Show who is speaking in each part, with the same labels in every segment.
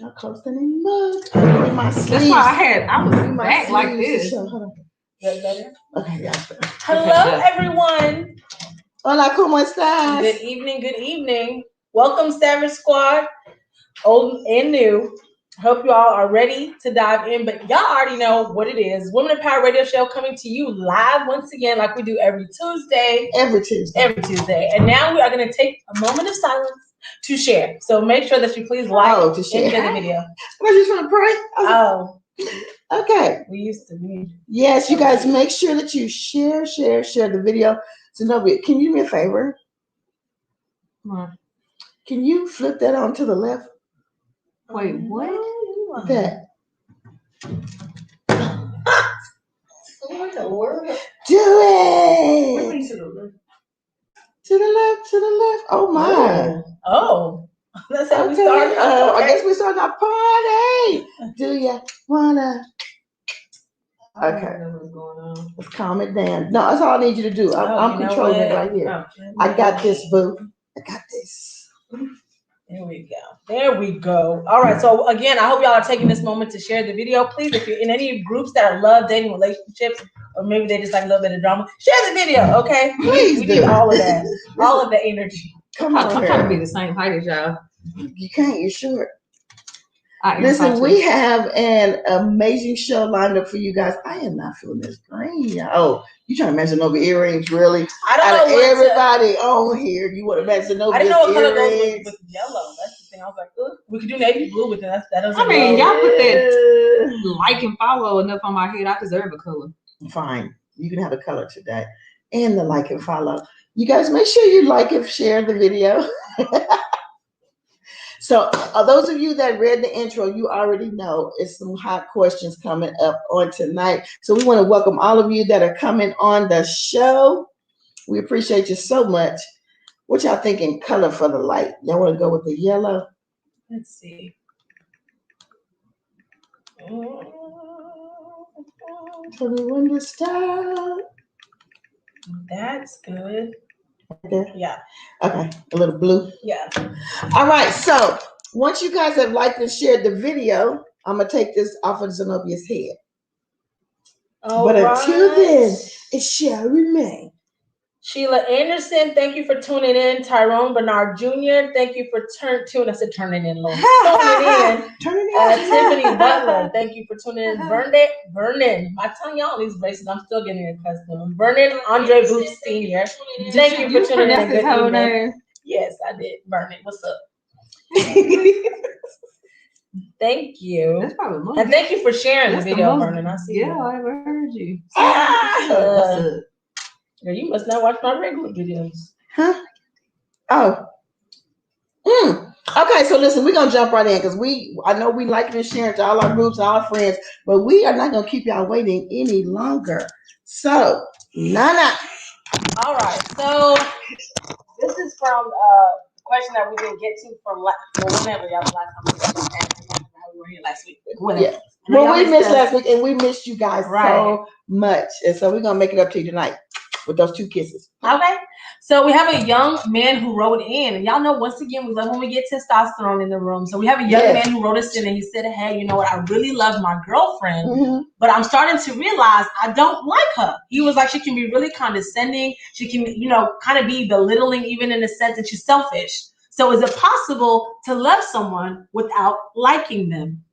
Speaker 1: Not close anymore. In my sleeves.
Speaker 2: That's why I was back like this.
Speaker 1: Okay, yeah.
Speaker 3: Hello, everyone.
Speaker 1: Hola, ¿cómo estás?
Speaker 3: Good evening, good evening. Welcome, Savage Squad, old and new. Hope you all are ready to dive in, but y'all already know what it is. Women in Power Radio Show coming to you live once again, like we do every Tuesday.
Speaker 1: Every Tuesday.
Speaker 3: And now we are going to take a moment of silence to share. So make sure that you please like and share the video.
Speaker 1: I just want to pray.
Speaker 3: Oh.
Speaker 1: Okay.
Speaker 3: We used to be.
Speaker 1: Yes, you guys make sure that you share the video. So nobody, can you do me a favor?
Speaker 3: Come on.
Speaker 1: Can you flip that on to the left?
Speaker 2: Wait, what?
Speaker 1: That.
Speaker 3: What the world?
Speaker 1: Do it.
Speaker 3: To the left.
Speaker 1: To the left. Oh my.
Speaker 3: Oh. That's how we started.
Speaker 1: I guess we started our party. Do you wanna? Okay.
Speaker 3: What's going on?
Speaker 1: Let's calm it down. No, that's all I need you to do. I'm controlling it right here. I got this, boo. I got this.
Speaker 3: There we go. All right. So again, I hope y'all are taking this moment to share the video. Please, if you're in any groups that are love dating relationships, or maybe they just like a little bit of drama, share the video. Okay.
Speaker 1: Please
Speaker 3: we need all of that. All of the energy.
Speaker 1: Come on.
Speaker 2: I'm trying to be the same height as y'all.
Speaker 1: You can't. You're short. Listen, we have an amazing show lined up for you guys. I am not feeling this green. Oh, you trying to match Zenobia earrings, really?
Speaker 3: I don't know.
Speaker 1: Out of everybody on here, you want to match Zenobia earrings?
Speaker 3: I didn't know what color goes with yellow. That's the thing. I was like, ugh. We could do navy blue with that. That doesn't.
Speaker 2: I mean, y'all put that like and follow enough on my head. I deserve a color.
Speaker 1: Fine. You can have a color today. And the like and follow. You guys make sure you like and share the video. So those of you that read the intro, you already know it's some hot questions coming up on tonight. So we want to welcome all of you that are coming on the show. We appreciate you so much. What y'all thinking color for the light? Y'all want to go with the yellow?
Speaker 3: Let's see.
Speaker 1: Tell me when to start.
Speaker 3: That's good.
Speaker 1: There?
Speaker 3: Yeah.
Speaker 1: Okay. A little blue.
Speaker 3: Yeah.
Speaker 1: All right. So once you guys have liked and shared the video, I'm gonna take this off of Zenobia's head. But until then, it shall remain.
Speaker 3: Sheila Anderson, thank you for tuning in. Tyrone Bernard Jr., thank you for turning in, Lord. Tuning in. Tiffany Butler, thank you for tuning in. Vernon, my tongue, y'all, these braces, I'm still getting accustomed. Vernon Andre Booth Sr., thank you for tuning in. Good evening. Yes, I did. Vernon, what's up? Thank you.
Speaker 2: That's probably more.
Speaker 3: And thank you for sharing the video, Vernon. I see.
Speaker 2: Yeah, I ever heard you.
Speaker 3: What's up? Girl, you must not watch my regular videos.
Speaker 1: Huh? Oh. Okay, so listen, we're gonna jump right in because I know we like and sharing to all our groups, all our friends, but we are not gonna keep y'all waiting any longer. So, Nana.
Speaker 3: All right, so this is from a question that we didn't get to from whenever y'all last time we were here last week.
Speaker 1: Yeah. Well, we missed last week and we missed you guys so much. And so we're gonna make it up to you tonight with those 2 kisses.
Speaker 3: Okay. So we have a young man who wrote in, and y'all know once again we love when we get testosterone in the room. So we have a young man who wrote us in, and he said, "Hey, you know what? I really love my girlfriend, but I'm starting to realize I don't like her." He was like, "She can be really condescending. She can, kind of be belittling, even in a sense that she's selfish. So is it possible to love someone without liking them?"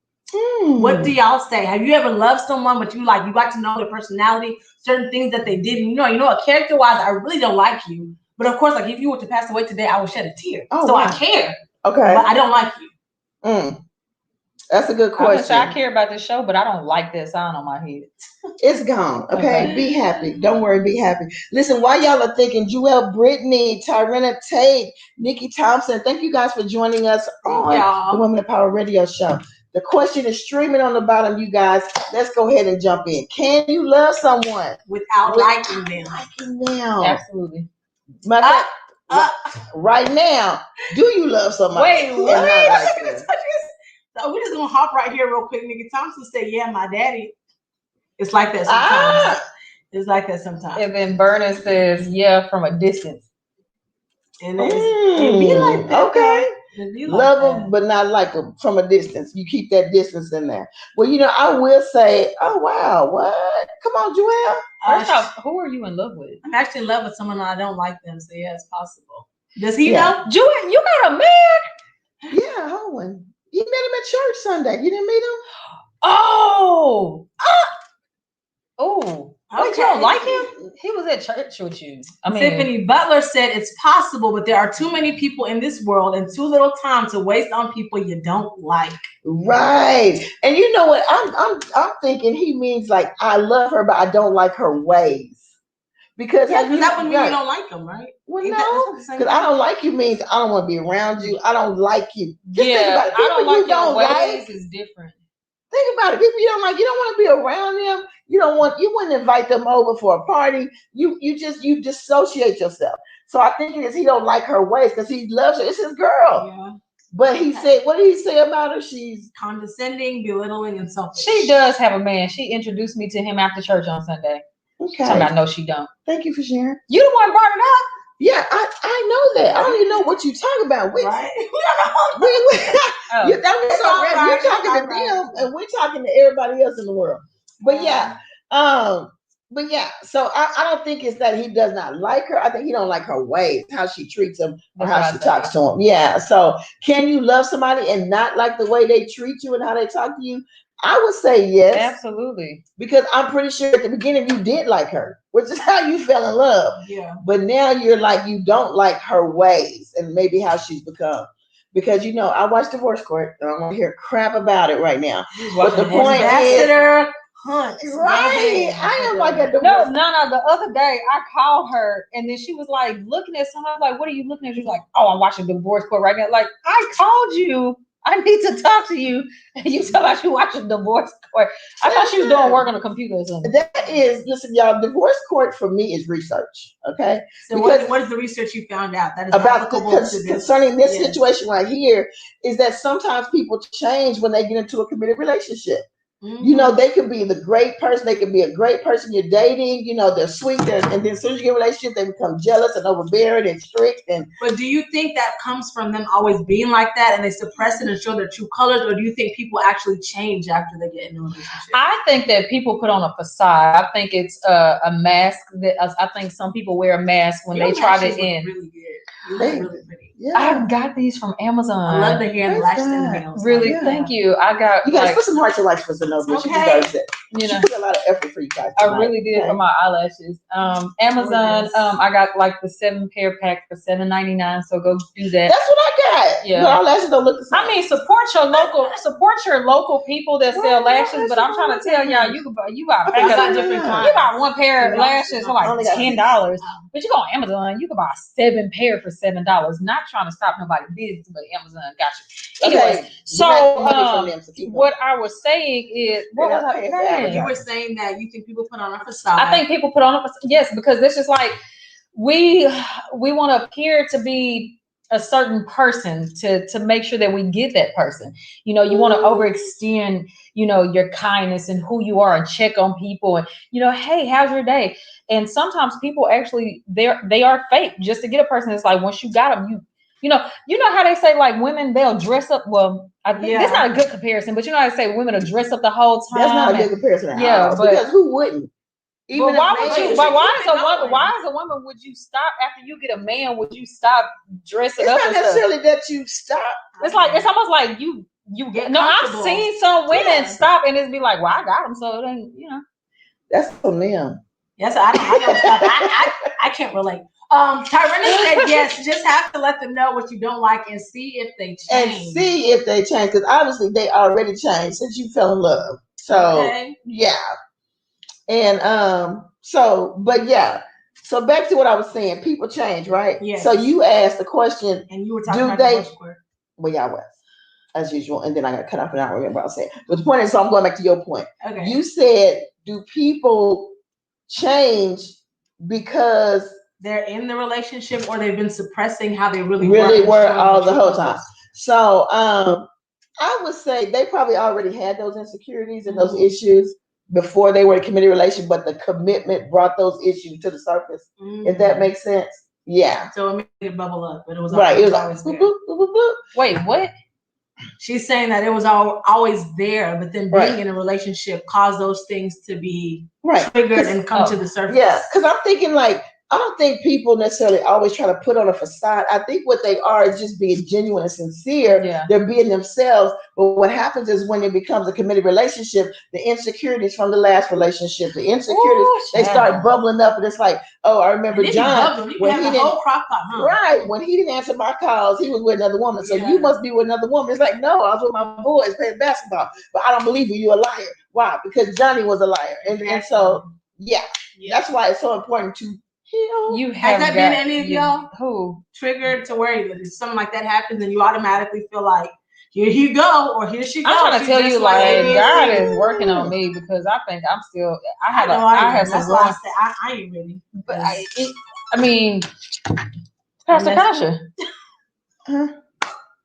Speaker 3: What do y'all say? Have you ever loved someone, but you like to know their personality, certain things that they did? And character-wise, I really don't like you. But of course, like if you were to pass away today, I would shed a tear. I care. Okay. But I don't like you.
Speaker 1: That's a good question.
Speaker 2: I care about this show, but I don't like that sign on my head.
Speaker 1: It's gone. Okay. Be happy. Don't worry. Be happy. Listen, while y'all are thinking, Jewel Brittany, Tyrena Tate, Nikki Thompson, thank you guys for joining us on the Women of Power Radio Show. The question is streaming on the bottom, you guys. Let's go ahead and jump in. Can you love someone
Speaker 3: without liking them?
Speaker 2: Absolutely.
Speaker 1: Right now, do you love someone?
Speaker 3: Wait, what? So we're just gonna hop right here real quick. Nikki Thompson said, "Yeah, my daddy." It's like that sometimes. It's like that sometimes.
Speaker 2: And then Vernon says, "Yeah, from a distance."
Speaker 3: And it be like that.
Speaker 1: Okay. Love them, but not like them from a distance. You keep that distance in there. Well, I will say, oh wow, what? Come on, Joelle.
Speaker 2: First off, who are you in love with?
Speaker 3: I'm actually in love with someone I don't like them, so yeah, it's possible. Does he
Speaker 1: Yeah.
Speaker 3: know?
Speaker 2: Joelle, you got a man?
Speaker 1: Yeah, Owen. You met him at church Sunday. You didn't meet him?
Speaker 2: Oh. Oh. Wait,
Speaker 3: Okay.
Speaker 2: you don't like him? He was at church with you. I mean,
Speaker 3: Tiffany Butler said it's possible, but there are too many people in this world and too little time to waste on people you don't like.
Speaker 1: Right. And you know what? I'm thinking he means like I love her, but I don't like her ways. Because
Speaker 3: that would mean you don't like him, right?
Speaker 1: Well, no, because I don't like you means I don't want to be around you. I don't like you. Just
Speaker 2: think
Speaker 1: about it. People
Speaker 2: I don't like
Speaker 1: your
Speaker 2: ways is different.
Speaker 1: Think about it. People you don't like, you don't want to be around them. You wouldn't invite them over for a party. You dissociate yourself. So I think it is he don't like her ways because he loves her. It's his girl.
Speaker 3: Yeah.
Speaker 1: But he said, what did he say about her? She's
Speaker 3: condescending, belittling, and selfish.
Speaker 2: She does have a man. She introduced me to him after church on Sunday.
Speaker 1: Okay.
Speaker 2: Talking about no, she don't.
Speaker 1: Thank you for sharing.
Speaker 2: You the one brought it up.
Speaker 1: Yeah, I know that. I don't even know what you talk about.
Speaker 3: Right?
Speaker 1: You're talking to them, and we're talking to everybody else in the world. But so I don't think it's that he does not like her. I think he don't like her ways, how she treats him, or how she talks to him. Yeah. So can you love somebody and not like the way they treat you and how they talk to you? I would say yes.
Speaker 2: Absolutely.
Speaker 1: Because I'm pretty sure at the beginning you did like her, which is how you fell in love.
Speaker 3: Yeah.
Speaker 1: But now you're like, you don't like her ways and maybe how she's become. Because, I watched Divorce Court and I don't want to hear crap about it right now. But the point is,
Speaker 3: Hunt.
Speaker 1: Right. I am like a divorce.
Speaker 2: No. The other day I called her and then she was like looking at something. I was like, what are you looking at? She was like, oh, I'm watching Divorce Court right now. Like, I called you. I need to talk to you. And you tell us you watching Divorce Court. I thought she was doing work on the computer or something.
Speaker 1: That is, listen, y'all, Divorce Court for me is research. Okay.
Speaker 3: So what is the research you found out that is
Speaker 1: about concerning this
Speaker 3: yes.
Speaker 1: situation right here is that sometimes people change when they get into a committed relationship. Mm-hmm. They could be the great person. They could be a great person you're dating. They're sweet. And then as soon as you get a relationship, they become jealous and overbearing and strict.
Speaker 3: But do you think that comes from them always being like that and they suppress it and show their true colors? Or do you think people actually change after they get in a relationship?
Speaker 2: I think that people put on a facade. I think it's a mask. I think some people wear a mask when they try to end.
Speaker 3: Really good. You look really pretty.
Speaker 2: Yeah. I got these from Amazon.
Speaker 3: I love the hair and lash nails.
Speaker 2: Really, thank you. I got.
Speaker 1: You guys put some hearts and likes for Zenobia. She deserves it. She put a lot of effort for you guys tonight.
Speaker 2: I really did for my eyelashes. Amazon. I got like the 7-pair pack for $7.99. So go do that.
Speaker 1: That's what I got. Yeah, our lashes don't look the same.
Speaker 2: I mean, support your local people that sell lashes. But I'm trying to tell y'all, you got different kinds. You got one pair of lashes for like $10. But you go on Amazon, you can buy 7 pair for $7. Not trying to stop nobody's business, but Amazon got you. Anyway, okay. So what I was saying is, what was I saying?
Speaker 3: You were saying that you think people put on a facade.
Speaker 2: I think people put on a facade. Yes, because this is like we want to appear to be a certain person to make sure that we get that person. You want to overextend, your kindness and who you are and check on people and, hey, how's your day? And sometimes people actually, they are fake just to get a person. It's like, once you got them, you know how they say like women, they'll dress up. Well, I think that's not a good comparison, but how they say women will dress up the whole time.
Speaker 1: That's not a good comparison.
Speaker 2: But
Speaker 1: because who wouldn't?
Speaker 2: Even why would you? But why as a woman would you stop after you get a man? Would you stop dressing up?
Speaker 1: It's not necessarily that you stop.
Speaker 2: It's almost like you get. No, I've seen some women stop and it's be like, well, I got them, so then
Speaker 1: That's on them.
Speaker 3: Yes, I don't stop. I can't relate. Tyrena said yes. Just have to let them know what you don't like and see if they change.
Speaker 1: Because obviously they already changed since you fell in love. So yeah. And so back to what I was saying, people change, right?
Speaker 3: Yes.
Speaker 1: So you asked the question,
Speaker 3: and you were talking about the court.
Speaker 1: Well, yeah, I was, as usual, and then I got cut off and I don't remember what I was saying. But the point is, so I'm going back to your point.
Speaker 3: Okay.
Speaker 1: You said, do people change because
Speaker 3: they're in the relationship or they've been suppressing how they really
Speaker 1: were all the whole time? So I would say they probably already had those insecurities and those issues before they were in a committed relationship, but the commitment brought those issues to the surface. If that makes sense. Yeah.
Speaker 3: So it made it bubble up, but it was
Speaker 1: right. It was
Speaker 3: always
Speaker 1: like,
Speaker 3: there.
Speaker 1: boop, boop, boop, boop.
Speaker 2: Wait, what?
Speaker 3: She's saying that it was always there, but then being
Speaker 1: Right.
Speaker 3: in a relationship caused those things to be
Speaker 1: Right.
Speaker 3: triggered and come to the surface.
Speaker 1: Yeah, because I'm thinking like, I don't think people necessarily always try to put on a facade. I think what they are is just being genuine and sincere.
Speaker 2: Yeah.
Speaker 1: They're being themselves. But what happens is when it becomes a committed relationship, the insecurities from the last relationship, the insecurities, they start bubbling up. And it's like, oh, I remember John when he didn't, right, when he didn't answer my calls, he was with another woman. So you must be with another woman. It's like, no, I was with my boys playing basketball. But I don't believe you. You're a liar. Why? Because Johnny was a liar. And so, yeah, that's why it's so important to heal.
Speaker 2: You have
Speaker 3: Has that been any of y'all
Speaker 2: who
Speaker 3: triggered to where if something like that happens and you automatically feel like here you go or here she goes?
Speaker 2: I'm trying to tell you, like God is
Speaker 3: ABC.
Speaker 2: working on me because I think I'm still. I have some
Speaker 3: that's why I ain't ready.
Speaker 2: But I mean, Pastor Kasha,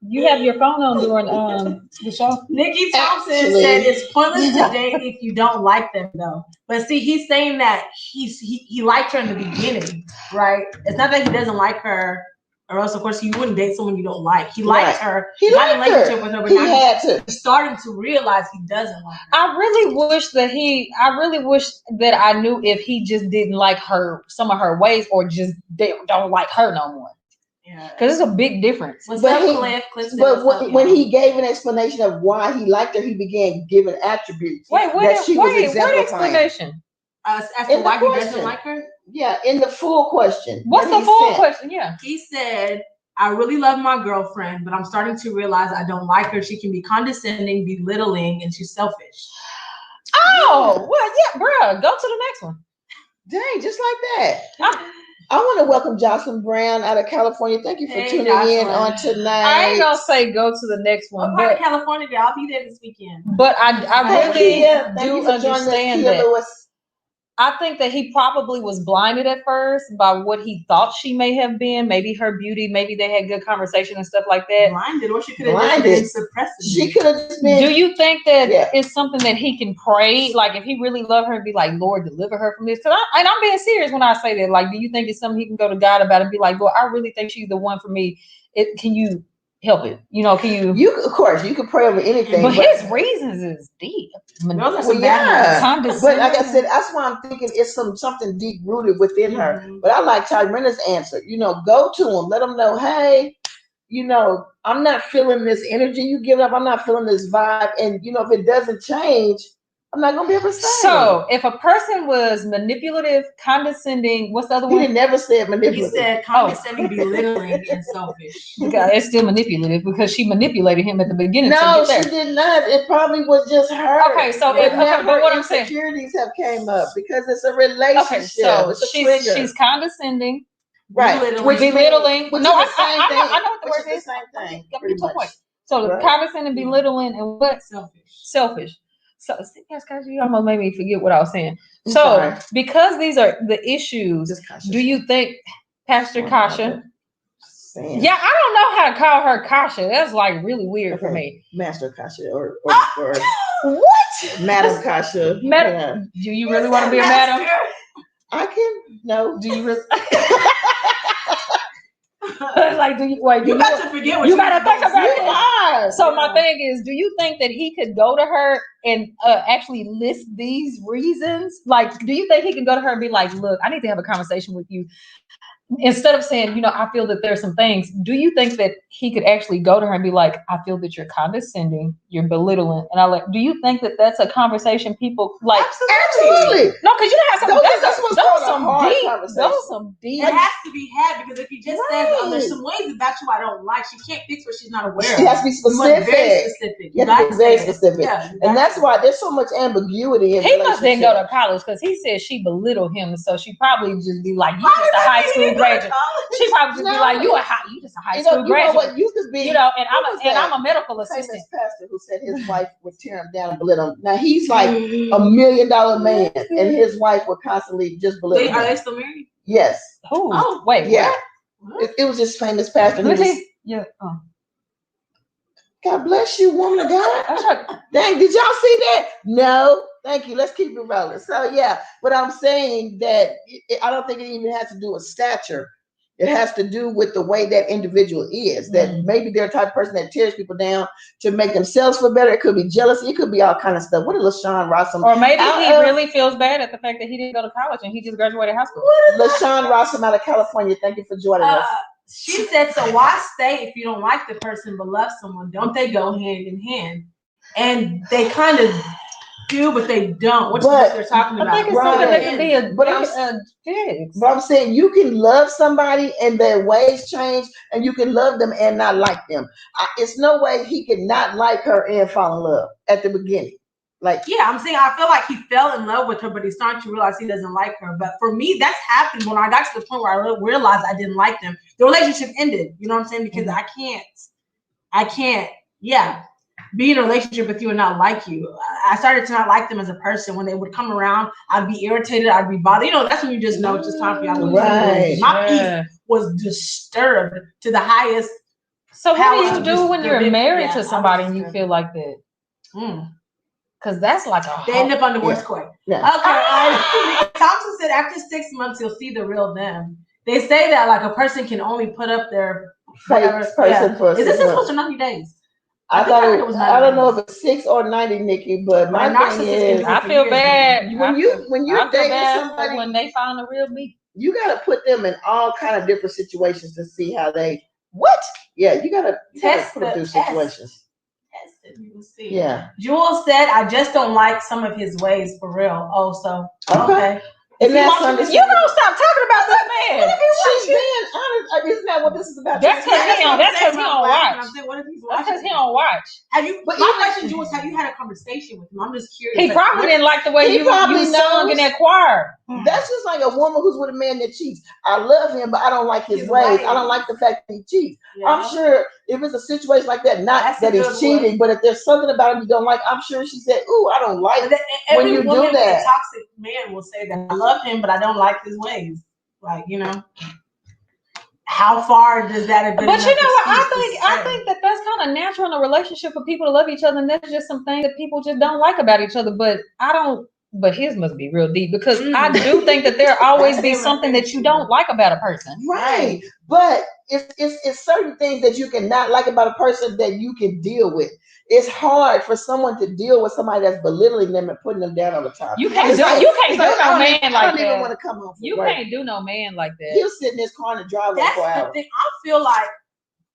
Speaker 2: you have your phone on during the show.
Speaker 3: Nikki Thompson said it's pointless to date if you don't like them though. But see, he's saying that he liked her in the beginning, right? It's not that he doesn't like her, or else of course you wouldn't date someone you don't like. He liked her. He got a relationship with her, but now he's starting to realize he doesn't like her.
Speaker 2: I really wish that I knew if he just didn't like her, some of her ways, or just don't like her no more.
Speaker 3: Yeah,
Speaker 2: because it's a big difference.
Speaker 1: But when he gave an explanation of why he liked her, he began giving attributes that she was exemplifying.
Speaker 2: What explanation?
Speaker 3: As to why he doesn't like her?
Speaker 1: Yeah, in the full question.
Speaker 2: What's the full question? Yeah.
Speaker 3: He said, I really love my girlfriend, but I'm starting to realize I don't like her. She can be condescending, belittling, and she's selfish.
Speaker 2: Oh, well, yeah, bro. Go to the next one.
Speaker 1: Dang, just like that. I want to welcome Jocelyn Brown out of California. Thank you for tuning in on tonight.
Speaker 2: I ain't gonna say go to the next one.
Speaker 3: What part of California? I'll be there this weekend.
Speaker 2: But I really do understand that.
Speaker 1: Lewis.
Speaker 2: I think that he probably was blinded at first by what he thought she may have been, maybe her beauty, maybe they had good conversation and stuff like that.
Speaker 3: Blinded, or she could have just been suppressing.
Speaker 1: She could have just been.
Speaker 2: Do you think that it's something that he can pray? Like if he really loved her and be like, Lord, deliver her from this? And I'm being serious when I say that. Like, do you think it's something he can go to God about and be like, Lord, I really think she's the one for me. Can you help it? You know, can you?
Speaker 1: Of course, you can pray over anything.
Speaker 2: But his reasons is deep.
Speaker 1: But like I said, that's why I'm thinking it's something deep rooted within her. But I like Tyrena's answer. You know, go to him, let him know, hey, you know, I'm not feeling this energy you give up. I'm not feeling this vibe. And you know, if it doesn't change, I'm not gonna be able to stay.
Speaker 2: So if a person was manipulative, condescending, what's the other one?
Speaker 1: He never said manipulative.
Speaker 3: He said condescending, belittling, and selfish.
Speaker 2: Yeah, it's still manipulative because she manipulated him at the beginning.
Speaker 1: No, she did not. It probably was just her.
Speaker 2: Okay, so
Speaker 1: but what I'm saying, insecurities have came up because it's a relationship. Okay, so it's
Speaker 2: she's condescending,
Speaker 1: right?
Speaker 2: Belittling.
Speaker 1: No,
Speaker 2: I know what the word is.
Speaker 1: Same thing.
Speaker 2: So the condescending, belittling, and what? Selfish. So, you almost made me forget what I was saying. So, because these are the issues, do you think, Pastor Kasha? Yeah, I don't know how to call her Kasha. That's like really weird for me.
Speaker 1: Master Kasha or
Speaker 2: what?
Speaker 1: Madam Kasha.
Speaker 2: Madam. Do you really want to be a madam?
Speaker 1: I can. No.
Speaker 2: Do you really? Like, do you wait?
Speaker 3: You got to forget what
Speaker 2: you gotta think about
Speaker 1: it.
Speaker 2: So my thing is, do you think that he could go to her and actually list these reasons? Like, do you think he can go to her and be like, "Look, I need to have a conversation with you," instead of saying, "You know, I feel that there's some things." Do you think that he could actually go to her and be like, "I feel that you're condescending, you're belittling," and I like? Do you think that that's a conversation people like?
Speaker 1: Absolutely.
Speaker 2: No, because you know how those some deep.
Speaker 3: It has to be had because if you just says, "Oh, there's some ways about you I don't like," she can't fix what she's not aware of.
Speaker 1: She has to be specific.
Speaker 3: Very specific.
Speaker 1: You have to be very specific. Yeah, and that's why there's so much ambiguity in
Speaker 2: he must didn't go to college because he said she belittled him, so she probably just be like, "You just a high school graduate." She probably just be like, "You just a high school graduate."
Speaker 1: You know what? You could be.
Speaker 2: You know, and I'm a medical assistant.
Speaker 1: Pastor who said his wife would tear him down and belittle him. Now he's like $1 million man, and his wife would constantly just belittle him.
Speaker 3: Are they still married?
Speaker 1: Yes.
Speaker 2: Who? Oh, wait.
Speaker 1: Yeah. It was this famous pastor.
Speaker 2: Yeah. Oh.
Speaker 1: God bless you, woman of God. Dang, did y'all see that? No. Thank you. Let's keep it rolling. So yeah, but I'm saying that I don't think it even has to do with stature. It has to do with the way that individual is. That maybe they're the type of person that tears people down to make themselves feel better. It could be jealousy. It could be all kind of stuff. What did LaShawn Rossum?
Speaker 2: Or maybe he really feels bad at the fact that he didn't go to college and he just graduated high school.
Speaker 1: LaShawn Rossum out of California. Thank you for joining us.
Speaker 3: She said, so why stay if you don't like the person but love someone? Don't they go hand in hand? And they kind of do, but they don't. Which is what they're talking about.
Speaker 2: I think it's something that can be a fix.
Speaker 1: But I'm saying you can love somebody and their ways change, and you can love them and not like them. It's no way he could not like her and fall in love at the beginning. Like,
Speaker 3: yeah, I'm saying I feel like he fell in love with her, but he's starting to realize he doesn't like her. But for me, that's happened when I got to the point where I realized I didn't like them. The relationship ended. You know what I'm saying? Because I can't. Yeah. Be in a relationship with you and not like you. I started to not like them as a person. When they would come around, I'd be irritated, I'd be bothered. You know, that's when you just know it's just time for y'all to lose.
Speaker 1: Right.
Speaker 3: My peace was disturbed to the highest.
Speaker 2: So what do you do when you're married to somebody and you feel like that? Because that's like
Speaker 3: they end up on divorce court.
Speaker 1: Yeah.
Speaker 3: Okay. Thompson said after 6 months you'll see the real them. They say that like a person can only put up their whatever.
Speaker 1: For
Speaker 3: is this 6 months or 90 days?
Speaker 1: I thought it was. I don't know if it's 6 or 90, Nikki. But my thing is,
Speaker 2: I feel bad
Speaker 1: when you're dating somebody
Speaker 2: when they find the real me.
Speaker 1: You gotta put them in all kind of different situations to see how they. What? Yeah, you gotta put them through situations.
Speaker 3: Test it. You will see.
Speaker 1: Yeah.
Speaker 3: Jewel said, "I just don't like some of his ways for real." Oh, so okay.
Speaker 1: And that's
Speaker 2: you gonna stop talking about this man?
Speaker 1: She's being honest. Isn't that what this is about?
Speaker 2: That's because he don't watch.
Speaker 3: What if he's watching?
Speaker 2: That's because he don't watch.
Speaker 3: Have you? But my question, Jewel, is have you had a conversation with him? I'm just curious.
Speaker 2: He probably didn't like the way you sung in that choir.
Speaker 1: That's just like a woman who's with a man that cheats. I love him, but I don't like his ways. I don't like the fact that he cheats. Yeah. I'm sure if it's a situation like that, not that he's cheating, but if there's something about him you don't like, I'm sure she said, "Ooh, I don't like when you do that."
Speaker 3: A toxic man will say that I love him, but I don't like his ways. Like, you know, how far does that?
Speaker 2: But you know what? I think that that's kind of natural in a relationship for people to love each other, and that's just some things that people just don't like about each other. But I don't. But his must be real deep because I do think that there always be something that you don't like about a person.
Speaker 1: Right. But it's certain things that you can not like about a person that you can deal with. It's hard for someone to deal with somebody that's belittling them and putting them down all the time.
Speaker 2: You can't do no man like that.
Speaker 1: I don't even want to come home.
Speaker 2: You can't do no man like that.
Speaker 1: He'll sit in his car in the driveway for hours.
Speaker 3: That's the thing. I feel like,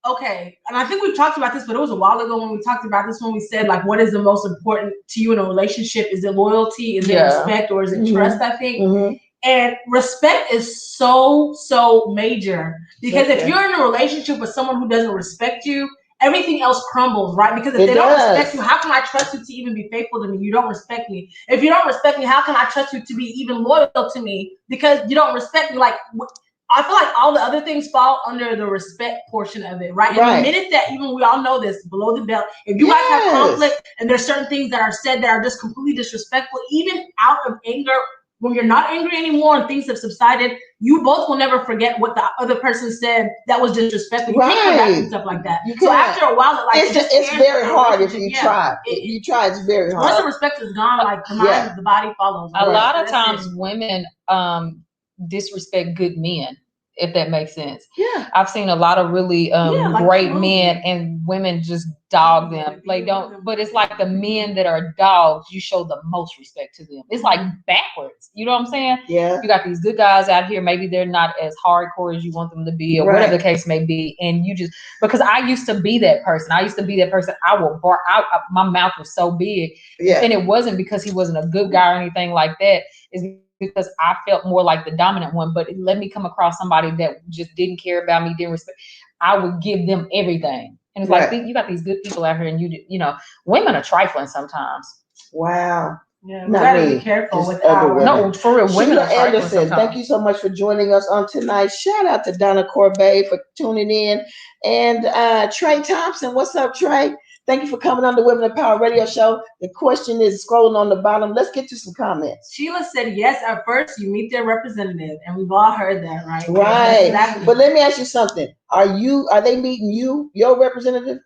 Speaker 3: okay, and I think we've talked about this, but it was a while ago when we talked about this, when we said, like, what is the most important to you in a relationship? Is it loyalty? Is it respect? Or is it trust, I think? And respect is so major. Because if you're in a relationship with someone who doesn't respect you, everything else crumbles, right? Because if they don't respect you, how can I trust you to even be faithful to me? You don't respect me. If you don't respect me, how can I trust you to be even loyal to me? Because you don't respect me. Like, I feel like all the other things fall under the respect portion of it, right? And the minute that, even we all know this, below the belt, if you guys have conflict and there's certain things that are said that are just completely disrespectful, even out of anger, when you're not angry anymore and things have subsided, you both will never forget what the other person said that was disrespectful. You can't come back and stuff like that. So after a while,
Speaker 1: it's very hard if you try. If you try, it's very hard.
Speaker 3: Once the respect is gone, like the mind, the body follows.
Speaker 2: A lot of times women disrespect good men, if that makes sense. Yeah. I've seen a lot of really great men and women just dog them. Like but it's like the men that are dogs, you show the most respect to them. It's like backwards. You know what I'm saying? Yeah. You got these good guys out here, maybe they're not as hardcore as you want them to be, or whatever the case may be. And you just, because I used to be that person. I will bark out. My mouth was so big. Yeah. And it wasn't because he wasn't a good guy or anything like that. It's because I felt more like the dominant one, but it let me come across somebody that just didn't care about me, didn't respect. I would give them everything. And it's like, you got these good people out here, and you know, women are trifling sometimes.
Speaker 1: Wow.
Speaker 3: Yeah, we gotta be careful with our
Speaker 2: no, for real. Women are
Speaker 1: Anderson, thank you so much for joining us on tonight. Shout out to Donna Corbet for tuning in, and Trey Thompson. What's up, Trey? Thank you for coming on the Women of Power Radio Show. The question is scrolling on the bottom. Let's get to some comments.
Speaker 3: Sheila said, yes, at first you meet their representative. And we've all heard that, right?
Speaker 1: Right. But let me ask you something. Are they meeting you, your representative?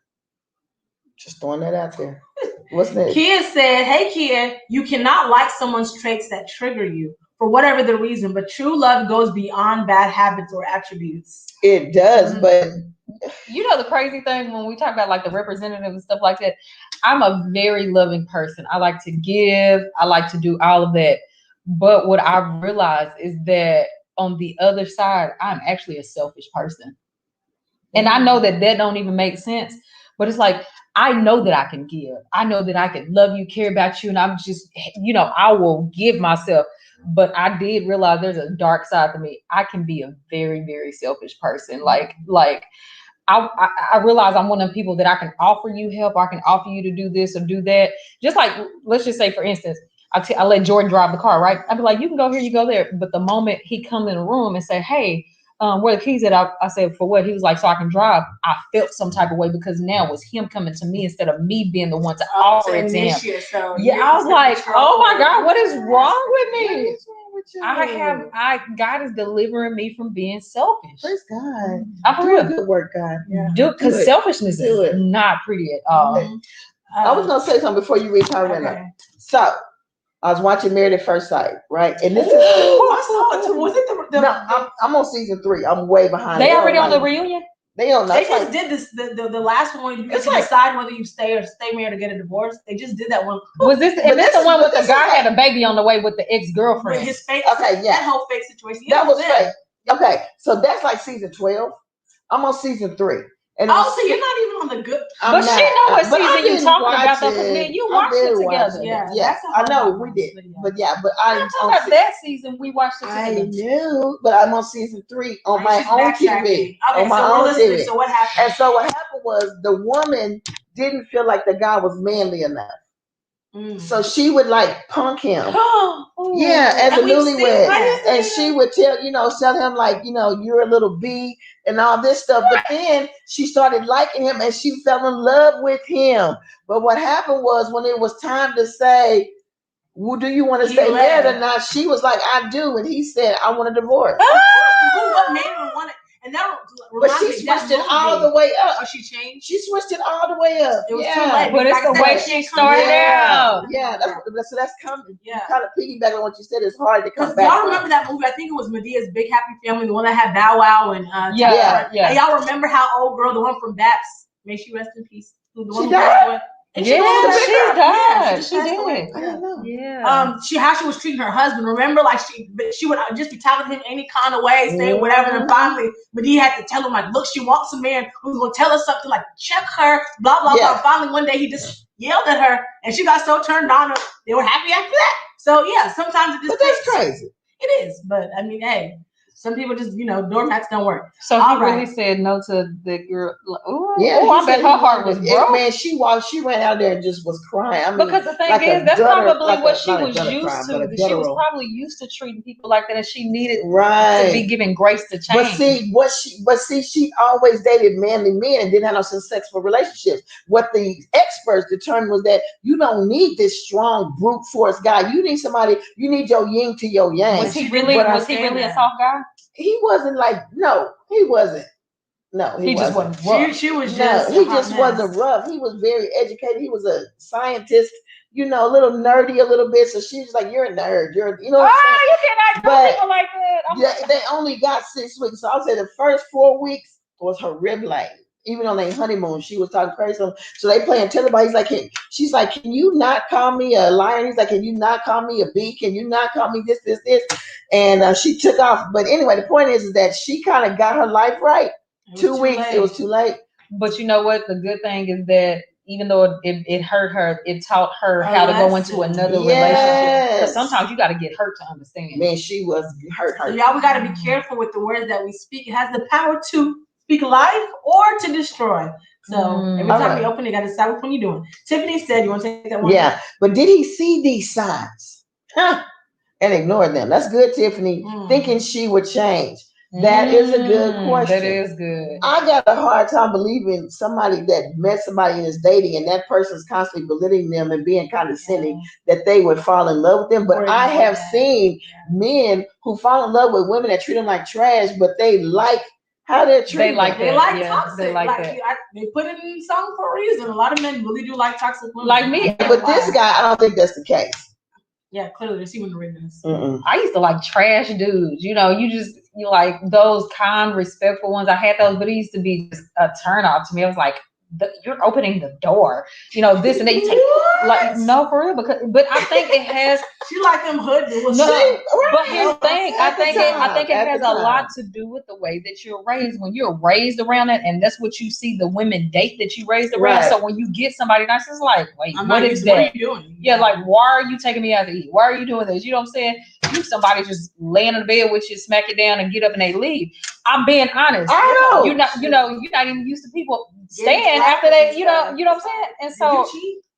Speaker 1: Just throwing that out there. What's next?
Speaker 3: Kia said, hey, Kia, you cannot like someone's traits that trigger you. for whatever the reason. But true love goes beyond bad habits or attributes.
Speaker 1: It does, but
Speaker 2: you know the crazy thing when we talk about like the representative and stuff like that, I'm a very loving person. I like to give, I like to do all of that. But what I've realized is that on the other side, I'm actually a selfish person. And I know that don't even make sense, but it's like, I know that I can give. I know that I can love you, care about you. And I'm just, I will give myself. But I did realize there's a dark side to me. I can be a very, very selfish person. Like I realize I'm one of the people that I can offer you help. I can offer you to do this or do that. Just like, let's just say, for instance, I let Jordan drive the car, right? I'd be like, you can go here, you go there. But the moment he come in the room and say, hey, where the keys at? I said, for what? He was like, so I can drive. I felt some type of way because now it was him coming to me instead of me being the one to offer it to him.
Speaker 3: So
Speaker 2: yeah, I was like, oh my God, what is wroong with me? God is delivering me from being selfish.
Speaker 1: Praise God.
Speaker 2: I'm
Speaker 1: doing good work, God.
Speaker 2: Yeah. Because selfishness is not pretty at all.
Speaker 1: I was gonna say something before you read Tyrena. Okay. So I was watching Married at First Sight, right? And this is
Speaker 3: was it the
Speaker 1: no, I'm on season 3. I'm way behind.
Speaker 2: They already on the reunion?
Speaker 3: They just did this the last one. You get to decide whether you stay married or get a divorce. They just did that one.
Speaker 2: Was this? And this the one with the guy had a baby on the way with the ex-girlfriend.
Speaker 3: With his fake.
Speaker 1: Okay, yeah.
Speaker 3: That whole fake situation.
Speaker 1: That was fake. Okay, so that's like season 12. I'm on season 3. And
Speaker 3: so you're not even on the good.
Speaker 2: But she know what season you talking about though, because me and you watched it together.
Speaker 1: Yeah, I know we did. But I'm
Speaker 2: talking about that season we watched it together.
Speaker 1: I knew, but I'm on season 3 on my own TV.
Speaker 3: Okay,
Speaker 1: on my own TV.
Speaker 3: So what happened?
Speaker 1: And so what happened was the woman didn't feel like the guy was manly enough. So she would like punk him. As a newlywed. And she would tell him like, you're a little B and all this stuff. But then she started liking him and she fell in love with him. But what happened was when it was time to say, well, do you want to stay married or not? She was like, I do. And he said, I want a divorce.
Speaker 3: What made her want it? And that
Speaker 1: but she switched it all the way up.
Speaker 3: Oh, she changed?
Speaker 1: She switched it all the way up.
Speaker 3: It was too late.
Speaker 2: But it's the way she started out.
Speaker 1: Yeah, that's coming. Yeah. Kind of piggyback on what you said. It's hard to come back.
Speaker 3: Y'all remember that movie? I think it was Medea's Big Happy Family, the one that had Bow Wow and
Speaker 2: yeah.
Speaker 3: And y'all remember how old girl, the one from Baps, may she rest in peace. The one
Speaker 1: she died?
Speaker 2: And she died. She did.
Speaker 1: I don't know.
Speaker 2: Yeah.
Speaker 3: How she was treating her husband. Remember, like she would just be telling him any kind of way, saying whatever. And finally, Medea had to tell him like, look, she wants a man who's gonna tell her something, like check her, blah blah blah. Finally, one day he just yelled at her, and she got so turned on. They were happy after that. So sometimes it just.
Speaker 1: But that's crazy.
Speaker 3: It is, but I mean, hey. Some people just, doormats don't work.
Speaker 2: So he really said no to the girl. I bet her heart was broke.
Speaker 1: Man, she ran out there and just was crying. I mean,
Speaker 2: because the thing is, that's probably what she was used to. She was probably used to treating people like that, and she needed to be given grace to change.
Speaker 1: But see, she always dated manly men and didn't have no successful relationships. What the experts determined was that you don't need this strong brute force guy. You need somebody. You need your yin to your yang.
Speaker 2: Was he really a soft guy?
Speaker 1: He wasn't like, no, he wasn't. No,
Speaker 2: he just wasn't rough.
Speaker 3: She was just
Speaker 1: he just wasn't rough. He was very educated. He was a scientist, a little nerdy a little bit. So she was like, you're a nerd. You're,
Speaker 2: you cannot know people like that.
Speaker 1: They only got 6 weeks. So I'll say the first 4 weeks was her rib line. Even on their honeymoon, she was talking crazy. So they playing Tellabite. He's like, she's like, can you not call me a liar? He's like, can you not call me a B? Can you not call me this? And she took off. But anyway, the point is that she kind of got her life right. 2 weeks, it was too late.
Speaker 2: But you know what? The good thing is that even though it hurt her, it taught her how to go into another relationship. Because sometimes you got to get hurt to understand.
Speaker 1: Man, she was hurt.
Speaker 3: So y'all, we got to be careful with the words that we speak. It has the power to speak life or to destroy. So every time you open it, you got to decide which one you're doing. Tiffany said, you want to take that one?
Speaker 1: Yeah, but did he see these signs? And ignore them. That's good, Tiffany. Thinking she would change. That is a good question.
Speaker 2: That is good.
Speaker 1: I got a hard time believing somebody that met somebody and is dating and that person's constantly belittling them and being condescending that they would fall in love with them. But I have seen men who fall in love with women that treat them like trash, but they like how they're treated.
Speaker 2: They like that.
Speaker 3: Toxic.
Speaker 2: They like that.
Speaker 3: They put it in song for a reason. A lot of men really do like toxic women.
Speaker 2: Like me.
Speaker 1: But this guy, I don't think that's the case.
Speaker 3: Yeah, clearly they're seeing the realness.
Speaker 2: I used to like trash dudes. You like those kind, respectful ones. I had those, but it used to be just a turn off to me. I was like, you're opening the door. This and that. You take like no for real but I think it has.
Speaker 3: She like them hood dudes.
Speaker 2: No, but here's the thing. I think it has a lot to do with the way that you're raised. When you're raised around it, and that's what you see the women date that you raised around. Right. So when you get somebody nice, it's like, wait, what is that? What are you doing? Yeah, like why are you taking me out to eat? Why are you doing this? You know what I'm saying? You somebody just laying in the bed with you, smack it down, and get up and they leave. I'm being honest.
Speaker 1: I know.
Speaker 2: You're not even used to people staying after they. You know what I'm saying? And so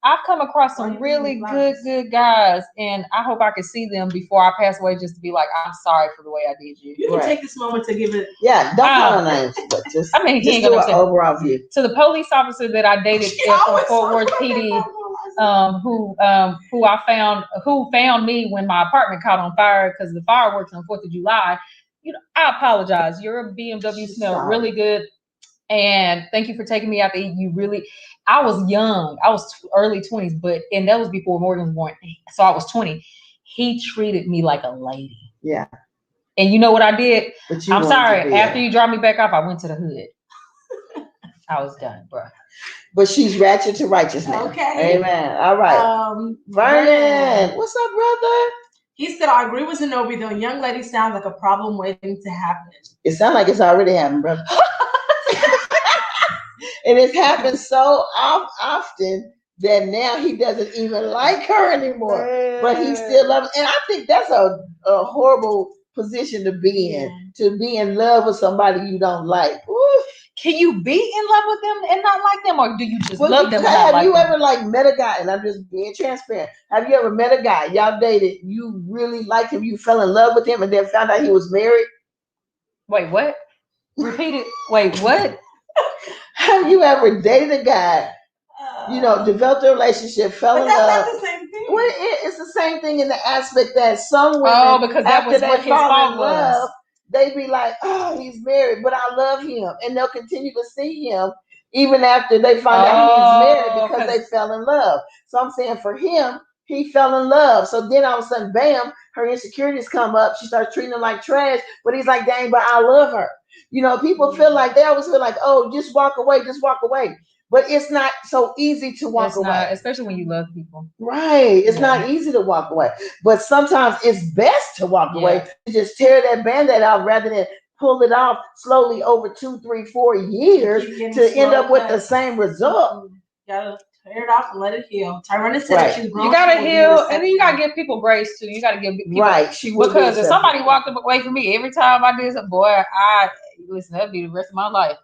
Speaker 2: I've come across some really good guys, and I hope I can see them before I pass away, just to be like, I'm sorry for the way I did you.
Speaker 3: You can take this moment to give it.
Speaker 1: Yeah, don't call names, but just. I mean, he ain't gonna do an overall view.
Speaker 2: To the police officer that I dated from Fort Worth PD, who found me when my apartment caught on fire because of the fireworks on 4th of July. I apologize. Your BMW smelled really good. And thank you for taking me out to eat. I was young. I was early 20s, and that was before Morgan was born. So I was 20. He treated me like a lady.
Speaker 1: Yeah.
Speaker 2: And you know what I did? I'm sorry. After you dropped me back off, I went to the hood. I was done, bro.
Speaker 1: But she's ratchet to righteous now.
Speaker 3: Okay.
Speaker 1: Amen. All right. Vernon, what's up, brother?
Speaker 3: He said, I agree with Zenobi, though. Young lady sounds like a problem waiting to happen.
Speaker 1: It sounds like it's already happened, brother. And it's happened so often that now he doesn't even like her anymore. But he still loves her. And I think that's a horrible position to be in. To be in love with somebody you don't like. Ooh.
Speaker 2: Can you be in love with them and not like them? Or do you just love them?
Speaker 1: Have you ever met a guy, and I'm just being transparent. Have you ever met a guy, y'all dated, you really liked him, you fell in love with him, and then found out he was married?
Speaker 2: Wait, what? Repeat it. Wait, what?
Speaker 1: Have you ever dated a guy, developed a relationship, fell in love?
Speaker 3: That's not the same thing.
Speaker 1: Well, it's the same thing in the aspect that some women,
Speaker 2: because that was what his fault was.
Speaker 1: They be like, oh, he's married, but I love him. And they'll continue to see him even after they find out he's married because they fell in love. So I'm saying for him, he fell in love. So then all of a sudden, bam, her insecurities come up. She starts treating him like trash, but he's like, dang, but I love her. People they always feel like, oh, just walk away. But it's not so easy to walk away.
Speaker 2: Especially when you love people.
Speaker 1: Right. It's not easy to walk away. But sometimes it's best to walk away. Just tear that Band-Aid out rather than pull it off slowly over 2, 3, 4 years to end up with the same result.
Speaker 3: Gotta tear it off and let it heal. Tyrone said she's grown.
Speaker 2: You gotta heal, and then you gotta give people grace too. You gotta give people because if somebody walked away from me every time I did something, that'd be the rest of my life.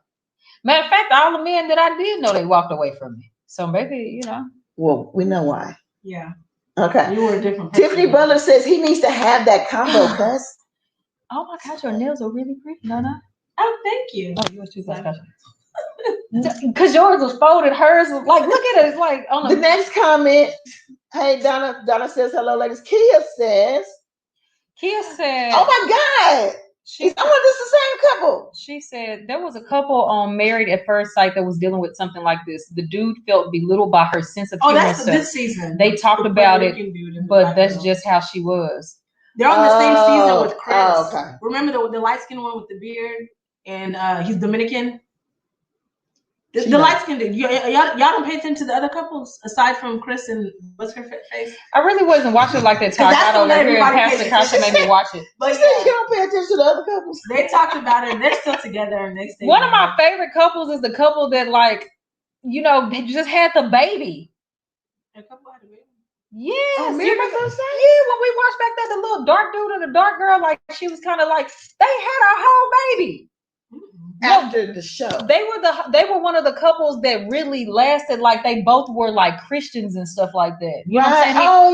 Speaker 2: Matter of fact, all the men that I did know, they walked away from me. So maybe,
Speaker 1: Well, we know why.
Speaker 3: Yeah.
Speaker 1: Okay.
Speaker 3: You were a different person.
Speaker 1: Tiffany Butler says he needs to have that combo, cuz.
Speaker 2: Oh my gosh, your nails are really pretty. No.
Speaker 3: Oh, thank you.
Speaker 2: Oh, yours too special. Because yours was folded, hers was like, look at it. It's like on
Speaker 1: the next comment. Hey, Donna says hello, ladies. Kia said, oh my God. This is the same couple.
Speaker 2: She said there was a couple on Married at First Sight that was dealing with something like this. The dude felt belittled by her sense of humor.
Speaker 3: That's this season.
Speaker 2: They talked about it, but that's just how she was.
Speaker 3: They're on the same season with Chris. Oh, okay. Remember the light skinned one with the beard, and he's Dominican. The light skinned dude. Y'all don't pay attention to the other couples aside from Chris and what's her face?
Speaker 2: I really wasn't watching like that.
Speaker 3: That's the one everybody
Speaker 2: Pastor Kasha made me watch it.
Speaker 1: But you don't pay attention to the other couples.
Speaker 3: They talked about it. They're still together, and they stay.
Speaker 2: One of my favorite couples is the couple that they just had the baby.
Speaker 3: A couple had a baby.
Speaker 2: Yes, when we watched back there, the little dark dude and the dark girl, she was kind of like they had a whole baby.
Speaker 1: After the show,
Speaker 2: they were one of the couples that really lasted. Like they both were like Christians and stuff like that. You know what I'm saying?
Speaker 1: Oh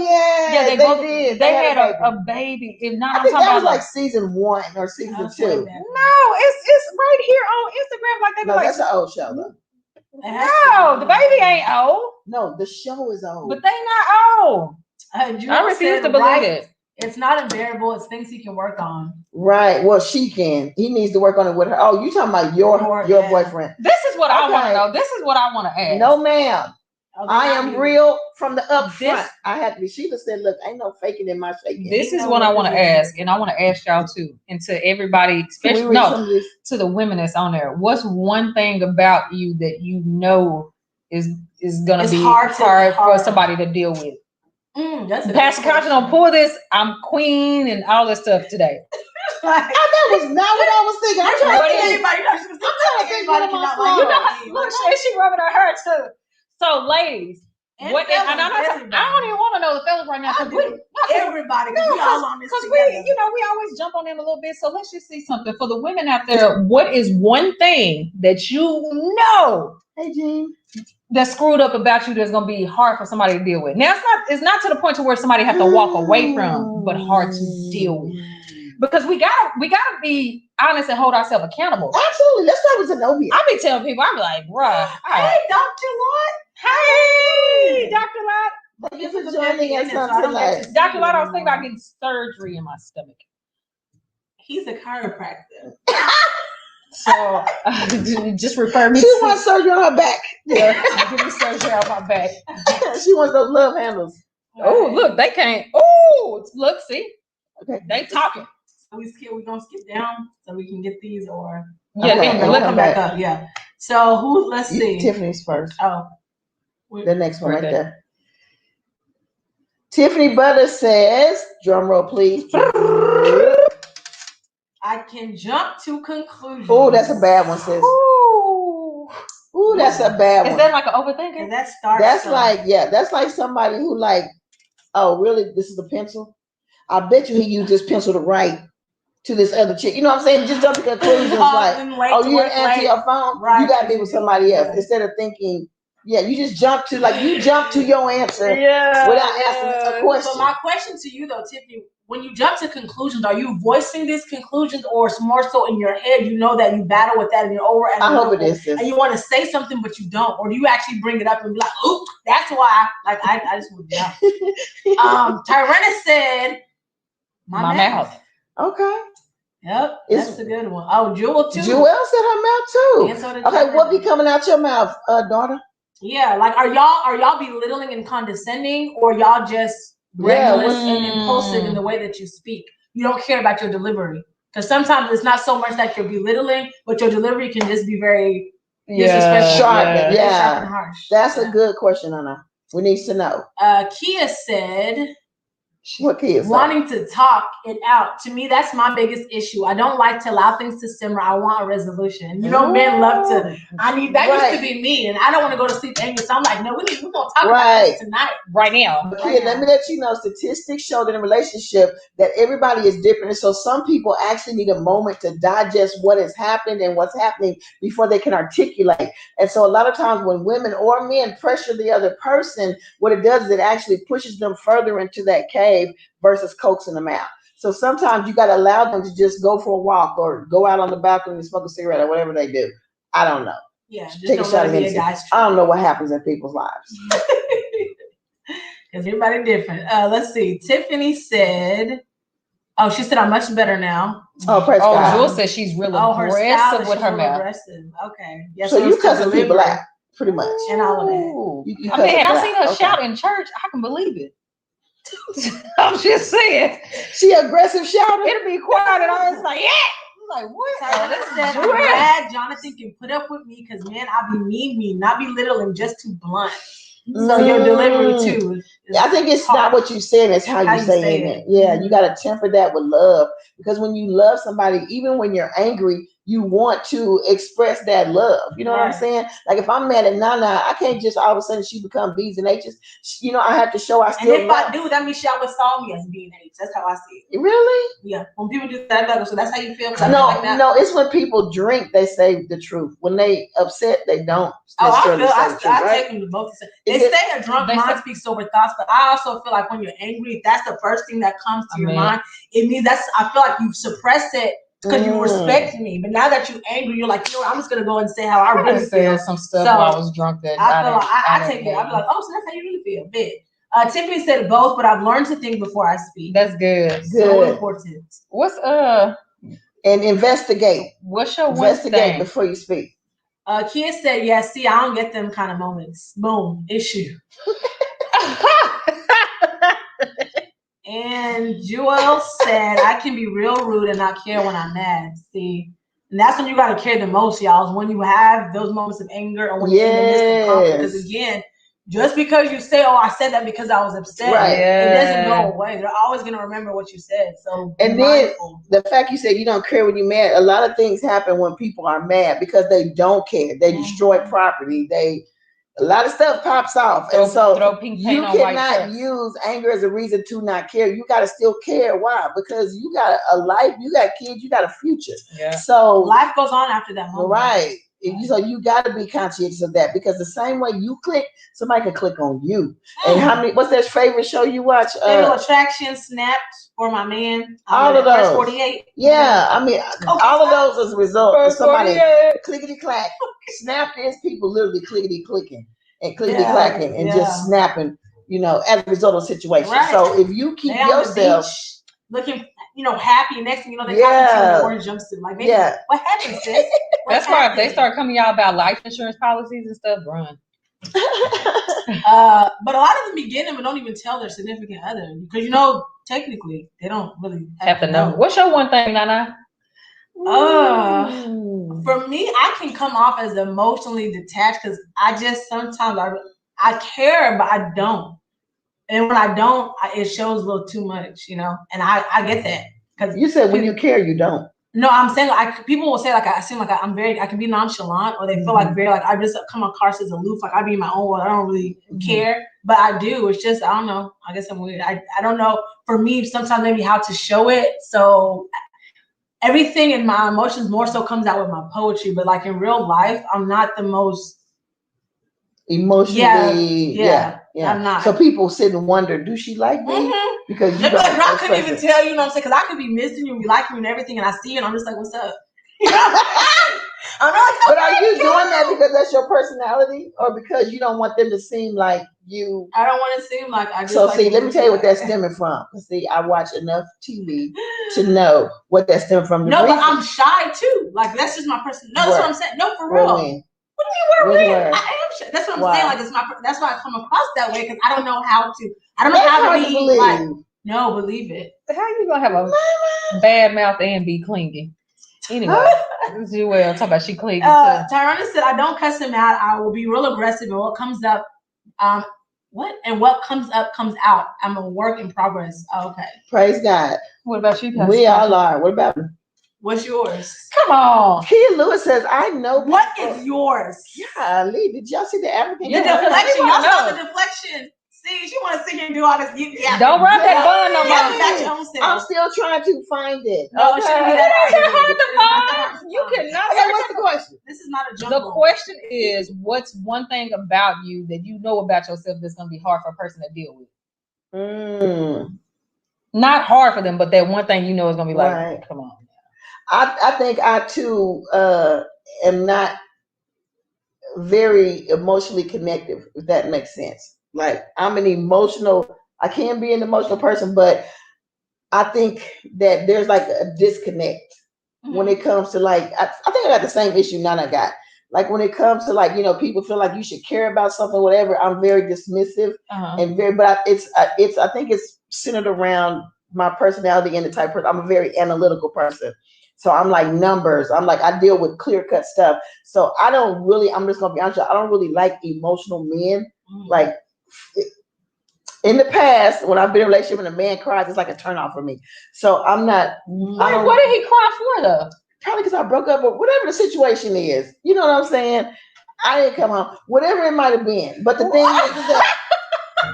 Speaker 1: yeah,
Speaker 2: they both did. They had a baby. If not,
Speaker 1: I think that was like season 1 or season 2.
Speaker 2: No, it's right here on Instagram. Like they
Speaker 1: that's an old show though.
Speaker 2: No, the baby ain't old.
Speaker 1: No, the show is old.
Speaker 2: But they not old. I refuse to believe it.
Speaker 3: It's not unbearable. It's things he can work on.
Speaker 1: Right. Well, she can. He needs to work on it with her. Oh, you talking about your boyfriend?
Speaker 2: This is what I want to know. This is what I want to ask.
Speaker 1: No, ma'am. I am real from the up front. I had to be. Sheila said, "Look, ain't no faking in my shaking."
Speaker 2: This is what I want to ask, and I want to ask y'all too, and to everybody, especially to the women that's on there. What's one thing about you that you know is gonna be hard for somebody to deal with? Pastor Couch, don't pull this. I'm queen and all this stuff today.
Speaker 1: That was not what I was thinking. I'm trying to think.
Speaker 2: Look, she rubbing her hair too. So, ladies, I don't even want to know the fellas right now because
Speaker 3: everybody, we all on this together.
Speaker 2: We always jump on them a little bit. So let's just see something for the women out there. What is one thing that you know?
Speaker 1: Hey, Jean.
Speaker 2: That's screwed up about you that's gonna be hard for somebody to deal with. Now it's not to the point to where somebody have to walk away from, but hard to deal with. Because we gotta be honest and hold ourselves accountable.
Speaker 1: Absolutely. Let's start with Zenobia.
Speaker 2: I be telling people, I'm like, bruh.
Speaker 3: Hey, Dr. Lott.
Speaker 2: Hey, Dr. Lott.
Speaker 1: Thank you for joining us on tonight.
Speaker 2: Dr. Lott, I was thinking about getting surgery in my stomach.
Speaker 3: He's a chiropractor.
Speaker 2: So just refer me.
Speaker 1: She wants surgery on her back.
Speaker 2: Yeah, give me surgery on my back.
Speaker 1: She wants those love handles.
Speaker 2: Oh, look, they can't. Oh, look, see, okay, they talking.
Speaker 3: So we gonna skip down so we can get these, or
Speaker 2: let's
Speaker 3: come back up. Yeah. So let's see.
Speaker 1: Tiffany's first.
Speaker 3: Oh,
Speaker 1: the next one right there. Tiffany Butter says, drum roll, please.
Speaker 3: I can jump to conclusions.
Speaker 1: Oh, that's a bad one, sis. Ooh, that's a bad one.
Speaker 2: Is that like an overthinker?
Speaker 1: That's like somebody who like, oh, really? This is a pencil? I bet you he used this pencil to write to this other chick. You know what I'm saying? Just jump to conclusions like, oh, you didn't answer your phone? Right. You got to be with somebody else instead of thinking. Yeah, you just jump to your answer without asking a question.
Speaker 3: So my question to you though, Tiffany, when you jump to conclusions, are you voicing these conclusions, or it's more so in your head? You know that you battle with that and you're over.
Speaker 1: I hope it is.
Speaker 3: And you want to say something, but you don't, or do you actually bring it up and be like, "Oop, that's why." Like I just would jump. Tyrena said, "My mouth."
Speaker 1: Okay.
Speaker 3: Yep, that's a good one. Oh, Jewel too.
Speaker 1: Jewel said her mouth too. Okay, what be coming out your mouth, daughter?
Speaker 3: Yeah, like are y'all belittling and condescending, or y'all just reckless and impulsive in the way that you speak? You don't care about your delivery, because sometimes it's not so much that you're belittling, but your delivery can just be very disrespectful, sharp and harsh.
Speaker 1: That's a good question, Anna. We need to know.
Speaker 3: Kia said,
Speaker 1: what Kia said?
Speaker 3: Wanting to talk it out. To me, that's my biggest issue. I don't like to allow things to simmer. I want a resolution. Men love to. Used to be me, and I don't want to go to sleep angry. So I'm like, no, we're gonna talk about this tonight, right now.
Speaker 1: But Kia, let me let you know, statistics show that in a relationship that everybody is different, and so some people actually need a moment to digest what has happened and what's happening before they can articulate. And so a lot of times when women or men pressure the other person, what it does is it actually pushes them further into that cave versus coaxing them out. So sometimes you got to allow them to just go for a walk or go out on the balcony and smoke a cigarette or whatever they do. I don't know.
Speaker 3: Yeah,
Speaker 1: take a shot of Hennessy. I don't know what happens in people's lives.
Speaker 3: Because everybody different. Let's see. Tiffany said, "Oh, she said I'm much better now."
Speaker 1: Oh, praise God.
Speaker 2: Jewel said she's really aggressive with her mouth.
Speaker 3: Okay. Yes,
Speaker 1: so you cussing people out, pretty much,
Speaker 3: and all of that.
Speaker 2: I've seen her shout in church. I can believe it. I'm just saying,
Speaker 1: she aggressive shouter.
Speaker 2: It'll be quiet, and I was like, "Yeah." I'm like, what?
Speaker 3: I'm glad Jonathan can put up with me, because man, I be mean, not be little and just too blunt. So your delivery too.
Speaker 1: I think it's hard. Not what you say, it's how you say it. Yeah, you got to temper that with love, because when you love somebody, even when you're angry, you want to express that love. You know what I'm saying? Like if I'm mad at Nana, I can't just all of a sudden she become B's and H's. I have to show I still
Speaker 3: love. And if I do, that means she always saw me as B and H. That's how I see it.
Speaker 1: Really?
Speaker 3: Yeah. When people do that, so that's how you feel?
Speaker 1: No, it's when people drink, they say the truth. When they upset, they don't.
Speaker 3: I take them to both. They say a drunk mind speaks sober thoughts, but I also feel like when you're angry, if that's the first thing that comes to your mind, it means I feel like you've suppressed it because you respect me. But now that you're angry, you're like, I'm just gonna go and say how I really feel.
Speaker 2: Some stuff while I was drunk that
Speaker 3: I feel like I take it. I'll be like, oh, so that's how you really feel. Bit. Tiffany said both, but I've learned to think before I speak.
Speaker 2: That's good.
Speaker 3: So important.
Speaker 2: What's
Speaker 1: and investigate.
Speaker 2: What's your
Speaker 1: investigate before you speak?
Speaker 3: Kia said, yeah, see, I don't get them kind of moments. Boom, issue. And Jewel said, I can be real rude and not care when I'm mad. See, and that's when you got to care the most, y'all, is when you have those moments of anger or when you're in the midst of conflict. Because again, just because you say, oh, I said that because I was upset, it doesn't go away. They're always going to remember what you said. So,
Speaker 1: and then the fact you said you don't care when you're mad, a lot of things happen when people are mad because they don't care. They destroy property. A lot of stuff pops off. And so you cannot use anger as a reason to not care. You got to still care. Why? Because you got a life, you got kids, you got a future.
Speaker 3: Yeah.
Speaker 1: So
Speaker 3: life goes on after that moment.
Speaker 1: Right. So you got to be conscious of that because the same way you click, somebody can click on you. And what's that favorite show you watch?
Speaker 3: Fatal Attraction, Snapped, or My Man.
Speaker 1: All of those.
Speaker 3: 48.
Speaker 1: Yeah. I mean, all of those as a result of somebody clickety clack. Snapped is people literally clickety clicking and clickety clacking and just snapping, as a result of the situation. Right. So if you keep yourself
Speaker 3: looking, happy, next thing you know, they talking to you in the orange jumpsuit. Like, baby, what happened, sis?
Speaker 2: That's why if they start coming out about life insurance policies and stuff, run.
Speaker 3: But a lot of them begin them and don't even tell their significant other because technically they don't really
Speaker 2: have to know. What's your one thing, Nana?
Speaker 3: For me, I can come off as emotionally detached because I just sometimes I care, but I don't. And when I don't, it shows a little too much, and I get that.
Speaker 1: Because you said when you care, you don't.
Speaker 3: No, I'm saying people will say I seem like I can be nonchalant, or they feel like very I just come across as aloof, like I be in my own world. I don't really care, but I do. It's just I don't know. I guess I'm weird. I don't know. For me, sometimes maybe how to show it. So everything in my emotions more so comes out with my poetry, but like in real life, I'm not the most
Speaker 1: emotionally. Yeah.
Speaker 3: I'm not.
Speaker 1: So people sit and wonder, do she like me? Because you
Speaker 3: like, I couldn't even tell you, what I'm saying? Because I could be missing you and be liking you and everything, and I see you, and I'm just like, what's up? I'm not like,
Speaker 1: but are you doing that because that's your personality, or because you don't want them to seem like you?
Speaker 3: I don't want to seem like I just.
Speaker 1: So see, let me tell you what that's stemming from. See, I watch enough TV to know what that's stemming from.
Speaker 3: No, but I'm shy too. Like that's just my person. No, that's what I'm saying. No, for real. What do you mean we're weird? I am shy. That's what I'm saying. Like it's that's why I come across that way because I don't know how to. I don't know how to be like. No, believe it.
Speaker 2: How you gonna have a bad mouth and be clingy? Anyway, Jewel talk about she clingy too.
Speaker 3: Tyrone said, "I don't cuss him out. I will be real aggressive, and what comes up, what comes up comes out. I'm a work in progress." Oh, okay.
Speaker 1: Praise God.
Speaker 2: What about you?
Speaker 1: We all are. What about me?
Speaker 3: What's yours?
Speaker 2: Come on.
Speaker 1: Kia Lewis says, "I know."
Speaker 3: What is yours?
Speaker 1: Golly, did y'all see the African?
Speaker 3: The deflection. Y'all saw the deflection. See, she want to sit here and do all this.
Speaker 2: Don't rub that bun no more.
Speaker 1: I'm still trying to find it.
Speaker 3: No, it shouldn't be that hard
Speaker 2: to find. You cannot.
Speaker 1: Okay, what's the question?
Speaker 3: This is not a jungle.
Speaker 2: The question is, what's one thing about you that you know about yourself that's going to be hard for a person to deal with? Not hard for them, but that one thing you know is going to be like, come on.
Speaker 1: I think I too am not very emotionally connective, if that makes sense. Like I can be an emotional person, but I think that there's like a disconnect when it comes to like, I think I got the same issue Nana got. Like when it comes to like, people feel like you should care about something, whatever. I'm very dismissive and but I think it's centered around my personality and the type of person. I'm a very analytical person. So I'm like numbers. I deal with clear cut stuff. So I'm just going to be honest, I don't really like emotional men. Like in the past, when I've been in a relationship and a man cries, it's like a turnoff for me. So I'm not.
Speaker 2: What did he cry for though?
Speaker 1: Probably because I broke up or whatever the situation is. You know what I'm saying? I didn't come home. Whatever it might have been. But the thing is that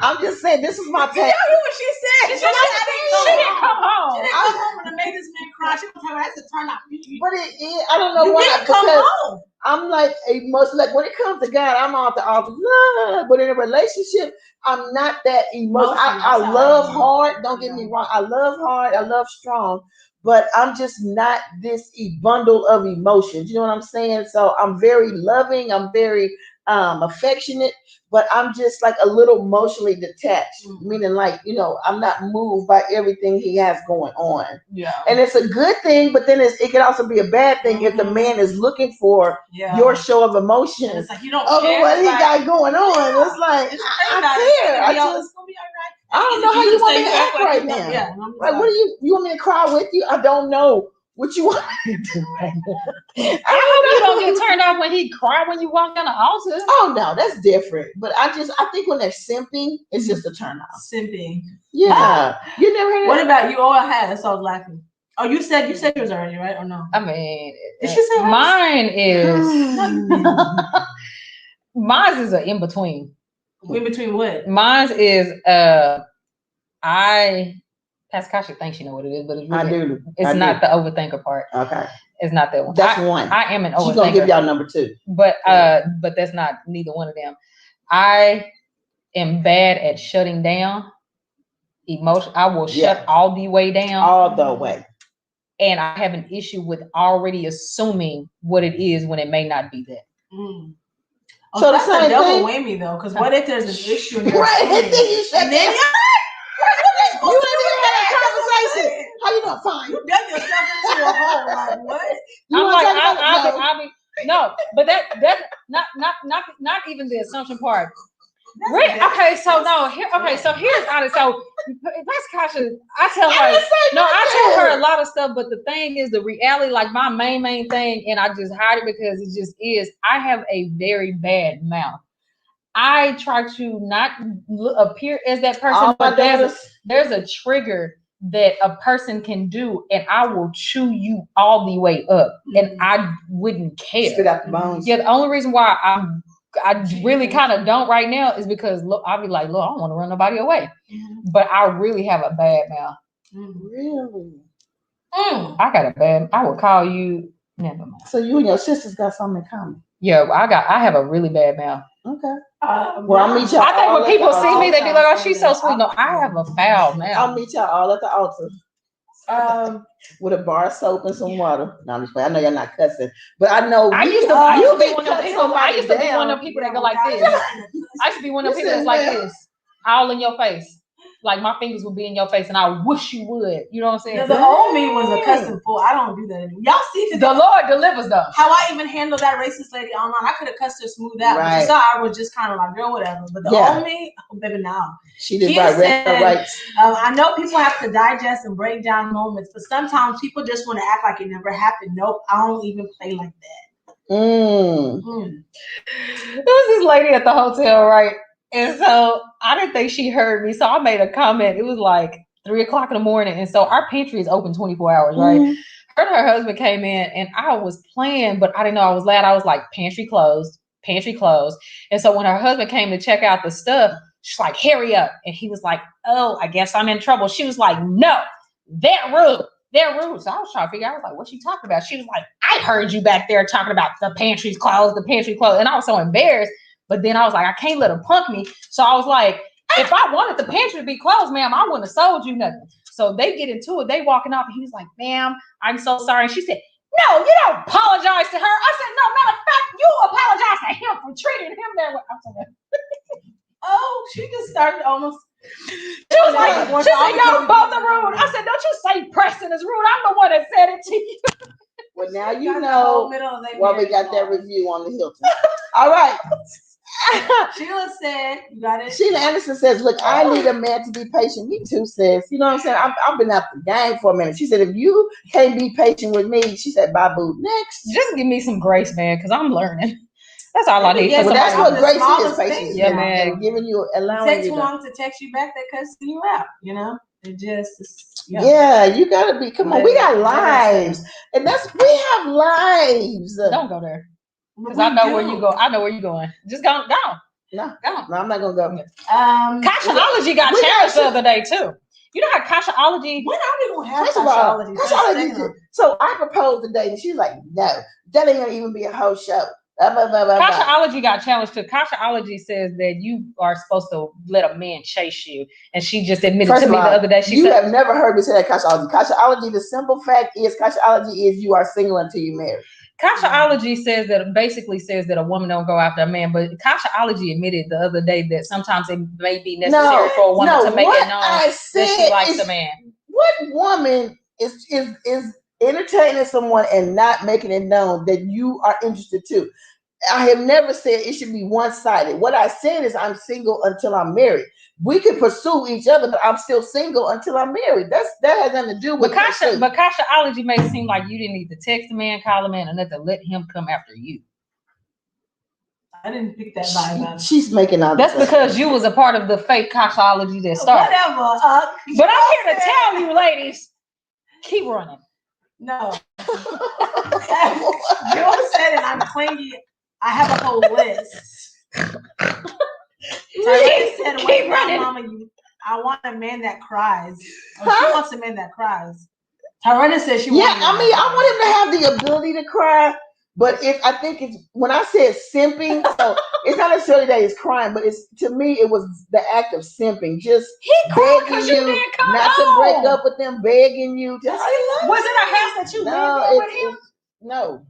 Speaker 1: I'm just saying this is my past.
Speaker 3: You know what she said? She didn't come home. She didn't come home and made this man cry. She was talking about that's a turn off.
Speaker 1: But it is. I don't know why.
Speaker 3: You didn't come home.
Speaker 1: I'm like emotional. Like when it comes to God, I'm off the altar. But in a relationship, I'm not that emotional. I love hard. Don't get me wrong. I love hard. I love strong. But I'm just not this bundle of emotions. You know what I'm saying? So I'm very loving. I'm very affectionate. but I'm just like a little emotionally detached, meaning like, I'm not moved by everything he has going on.
Speaker 3: Yeah.
Speaker 1: And it's a good thing, but then it can also be a bad thing if the man is looking for your show of emotion.
Speaker 3: And it's like, you don't
Speaker 1: over
Speaker 3: care.
Speaker 1: what he got going on. It's like, I care. I don't know how you want me to act right now.
Speaker 3: Yeah,
Speaker 1: like, what do you want me to cry with you? I don't know what you want me to do right now.
Speaker 2: I hope you don't get turned off when he cry when you walk down the altar.
Speaker 1: Oh no, that's different. But I think when they're simping, it's just a turn off.
Speaker 3: Simping.
Speaker 1: Yeah. You never heard of
Speaker 3: What about you? Oh, I had. That's why I was laughing. Oh, you said yours already, right? Or no?
Speaker 2: I mean,
Speaker 3: did she say
Speaker 2: mine is mine is an in between.
Speaker 3: In between what?
Speaker 2: Mine is Pastor Kasha thinks you know what it is, but it's really, it's not the overthinker part.
Speaker 1: Okay.
Speaker 2: It's not that one.
Speaker 1: That's one.
Speaker 2: I am an overthinker.
Speaker 1: She's gonna give y'all number 2.
Speaker 2: But that's not neither one of them. I am bad at shutting down emotion. I will shut all the way down.
Speaker 1: All the way.
Speaker 2: And I have an issue with already assuming what it is when it may not be that.
Speaker 3: Mm. Oh, so that's a double whammy though, because what if there's an issue and you're
Speaker 1: and then you shut
Speaker 3: and then
Speaker 1: down. You ain't even had a conversation. How you not fine?
Speaker 3: You dug yourself into a hole. Like what?
Speaker 2: I'll be no, but that's not even the assumption part. Okay, so no, so here's honest. So that's Kasha. I tell her a lot of stuff, but the thing is, the reality, like my main thing, and I just hide it because it just is. I have a very bad mouth. I try to not appear as that person, but there's a trigger that a person can do, and I will chew you all the way up, and I wouldn't care.
Speaker 1: Spit out the bones.
Speaker 2: Yeah, the only reason why I really kind of don't right now is because look, I'll be like, look, I don't want to run nobody away, but I really have a bad mouth.
Speaker 1: Really?
Speaker 2: I got a bad. I will call you. Never mind.
Speaker 1: So you and your sisters got something in common.
Speaker 2: Yeah, I have a really bad mouth.
Speaker 1: Okay. Well, I'll meet y'all.
Speaker 2: I think when people see me, they be like, "Oh, she's so sweet." No, I have a foul mouth.
Speaker 1: I'll meet y'all all at the altar. With a bar of soap and some water. No, I'm just playing. I know you're not cussing, but I know
Speaker 2: I used to be one of them people that go like this. I used to be one of them people that's like this, all in your face. Like my fingers would be in your face, and I wish you would. You know what I'm saying?
Speaker 3: The old me was a cussing fool. I don't do that anymore. Y'all see
Speaker 2: the Lord delivers them.
Speaker 3: How I even handled that racist lady online. I could have cussed her smooth out, but you saw I was just kind of like, girl, whatever. But the old me, oh, baby, now
Speaker 1: she did right.
Speaker 3: I know people have to digest and break down moments, but sometimes people just want to act like it never happened. Nope, I don't even play like that.
Speaker 2: There was this lady at the hotel, right? And so I didn't think she heard me. So I made a comment. It was like 3:00 in the morning. And so our pantry is open 24 hours, right? Her and her husband came in and I was playing, but I didn't know I was loud. I was like, pantry closed. And so when her husband came to check out the stuff, she's like, hurry up. And he was like, oh, I guess I'm in trouble. She was like, no, they're rude. So I was trying to figure out, I was like, what's she talking about? She was like, I heard you back there talking about the pantry closed. And I was so embarrassed. But then I was like, I can't let him punk me. So I was like, if I wanted the pantry to be closed, ma'am, I wouldn't have sold you nothing. So they get into it. They walking off and he was like, ma'am, I'm so sorry. And she said, no, you don't apologize to her. I said, no, matter of fact, you apologize to him for treating him that way. I was like,
Speaker 3: oh, she just started almost.
Speaker 2: She was like, y'all both are rude. I said, don't you say Preston is rude. I'm the one that said it to you.
Speaker 1: Well, now you know why we got that review on the Hilton. All right.
Speaker 3: Sheila said, you got it?
Speaker 1: Sheila Anderson says, look, I need a man to be patient. Me too, sis. You know what I'm saying? I've been out the game for a minute. She said, if you can't be patient with me, she said, bye, boo. Next.
Speaker 2: Just give me some grace, man, because I'm learning. That's all I need.
Speaker 1: Yeah, well, that's what grace is, patience.
Speaker 2: Yeah, man.
Speaker 1: Giving you, allowing
Speaker 3: you. It takes too long to text you back, that cussing you out, you know? It just,
Speaker 1: yeah, you gotta be, come on, we got lives. And we have lives.
Speaker 2: Don't go there. Because I know where you go. I know where you're going. Just go.
Speaker 1: No, I'm not gonna go.
Speaker 2: Kashology got challenged the other day too. You know how Kashology?
Speaker 3: When are we gonna have Kashology?
Speaker 1: So I proposed today, and she's like, "No, that ain't gonna even be a whole show."
Speaker 2: Kashology got challenged too. Kashology says that you are supposed to let a man chase you, and she just admitted to me the other day. She
Speaker 1: said, have never heard me say that. Kashology. The simple fact is, Kashology is you are single until you marry.
Speaker 2: Kasha'ology says that basically says that a woman don't go after a man, but Kasha'ology admitted the other day that sometimes it may be necessary for a woman to make it known that she likes a man.
Speaker 1: What woman is entertaining someone and not making it known that you are interested too? I have never said it should be one-sided. What I said is I'm single until I'm married. We can pursue each other, but I'm still single until I'm married. That has nothing to do with
Speaker 2: But Kasha'ology may seem like you didn't need to text a man, call a man, or nothing. Let him come after you.
Speaker 3: I didn't pick that vibe.
Speaker 1: She's making all
Speaker 2: that's because you was a part of the fake Kasha'ology that started.
Speaker 3: Whatever.
Speaker 2: But I'm here to tell you, ladies, keep running.
Speaker 3: No. Joe said it. I'm clingy. I have a whole list. Tyrone said, "Wait, mama, I want a man that cries." Or she wants a man that cries. Tyrone says she wants.
Speaker 1: Yeah, I mean, I want him to have the ability to cry. But I think it's when I said simping, so it's not necessarily that he's crying, but it's to me it was the act of simping, just begging you not to break up with them, begging you.
Speaker 3: Was it a house that you lived in with him?
Speaker 1: No.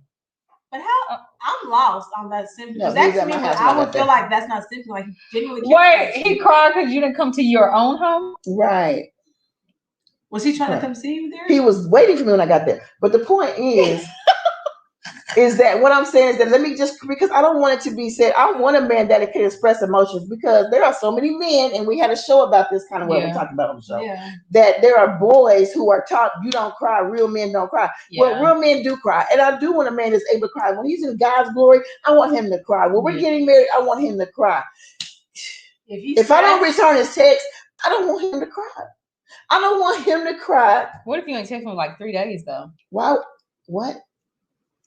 Speaker 3: But how? I'm lost on that simping. Because that to me, I would feel like that's not simping. Like he genuinely.
Speaker 2: Wait, he cried because you didn't come to your own home,
Speaker 1: right?
Speaker 3: Was he trying to come see you there?
Speaker 1: He was waiting for me when I got there. But the point is. Is that what I'm saying? Is that because I don't want it to be said. I want a man that can express emotions because there are so many men, and we had a show about this kind of what we talked about on the show. Yeah. That there are boys who are taught you don't cry, real men don't cry. Yeah. Well, real men do cry, and I do want a man that's able to cry. When he's in God's glory, I want him to cry. When we're getting married, I want him to cry. If I don't return his text, I don't want him to cry. I don't want him to cry.
Speaker 2: What if you ain't text him like 3 days though?
Speaker 1: Why? What?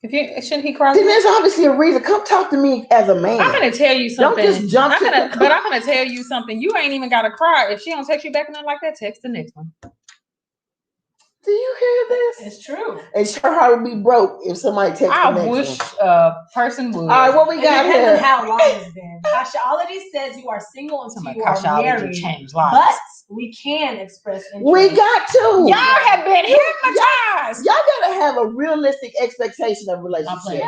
Speaker 2: Shouldn't he cry?
Speaker 1: Then there's obviously a reason. Come talk to me as a man.
Speaker 2: I'm gonna tell you something.
Speaker 1: Don't just jump
Speaker 2: but I'm gonna tell you something. You ain't even gotta cry. If she don't text you back nothing like that, text the next one.
Speaker 1: Do you hear this?
Speaker 3: It's true.
Speaker 1: And her heart would be broke if somebody texted the next one.
Speaker 2: I wish a person would.
Speaker 1: All right, what we got here?
Speaker 3: Depends on how long it's been. Kasha'ology says you are single until you are married. But we can express interest.
Speaker 1: We got to.
Speaker 2: Y'all have been hypnotized.
Speaker 1: Y'all gotta have a realistic expectation of relationship.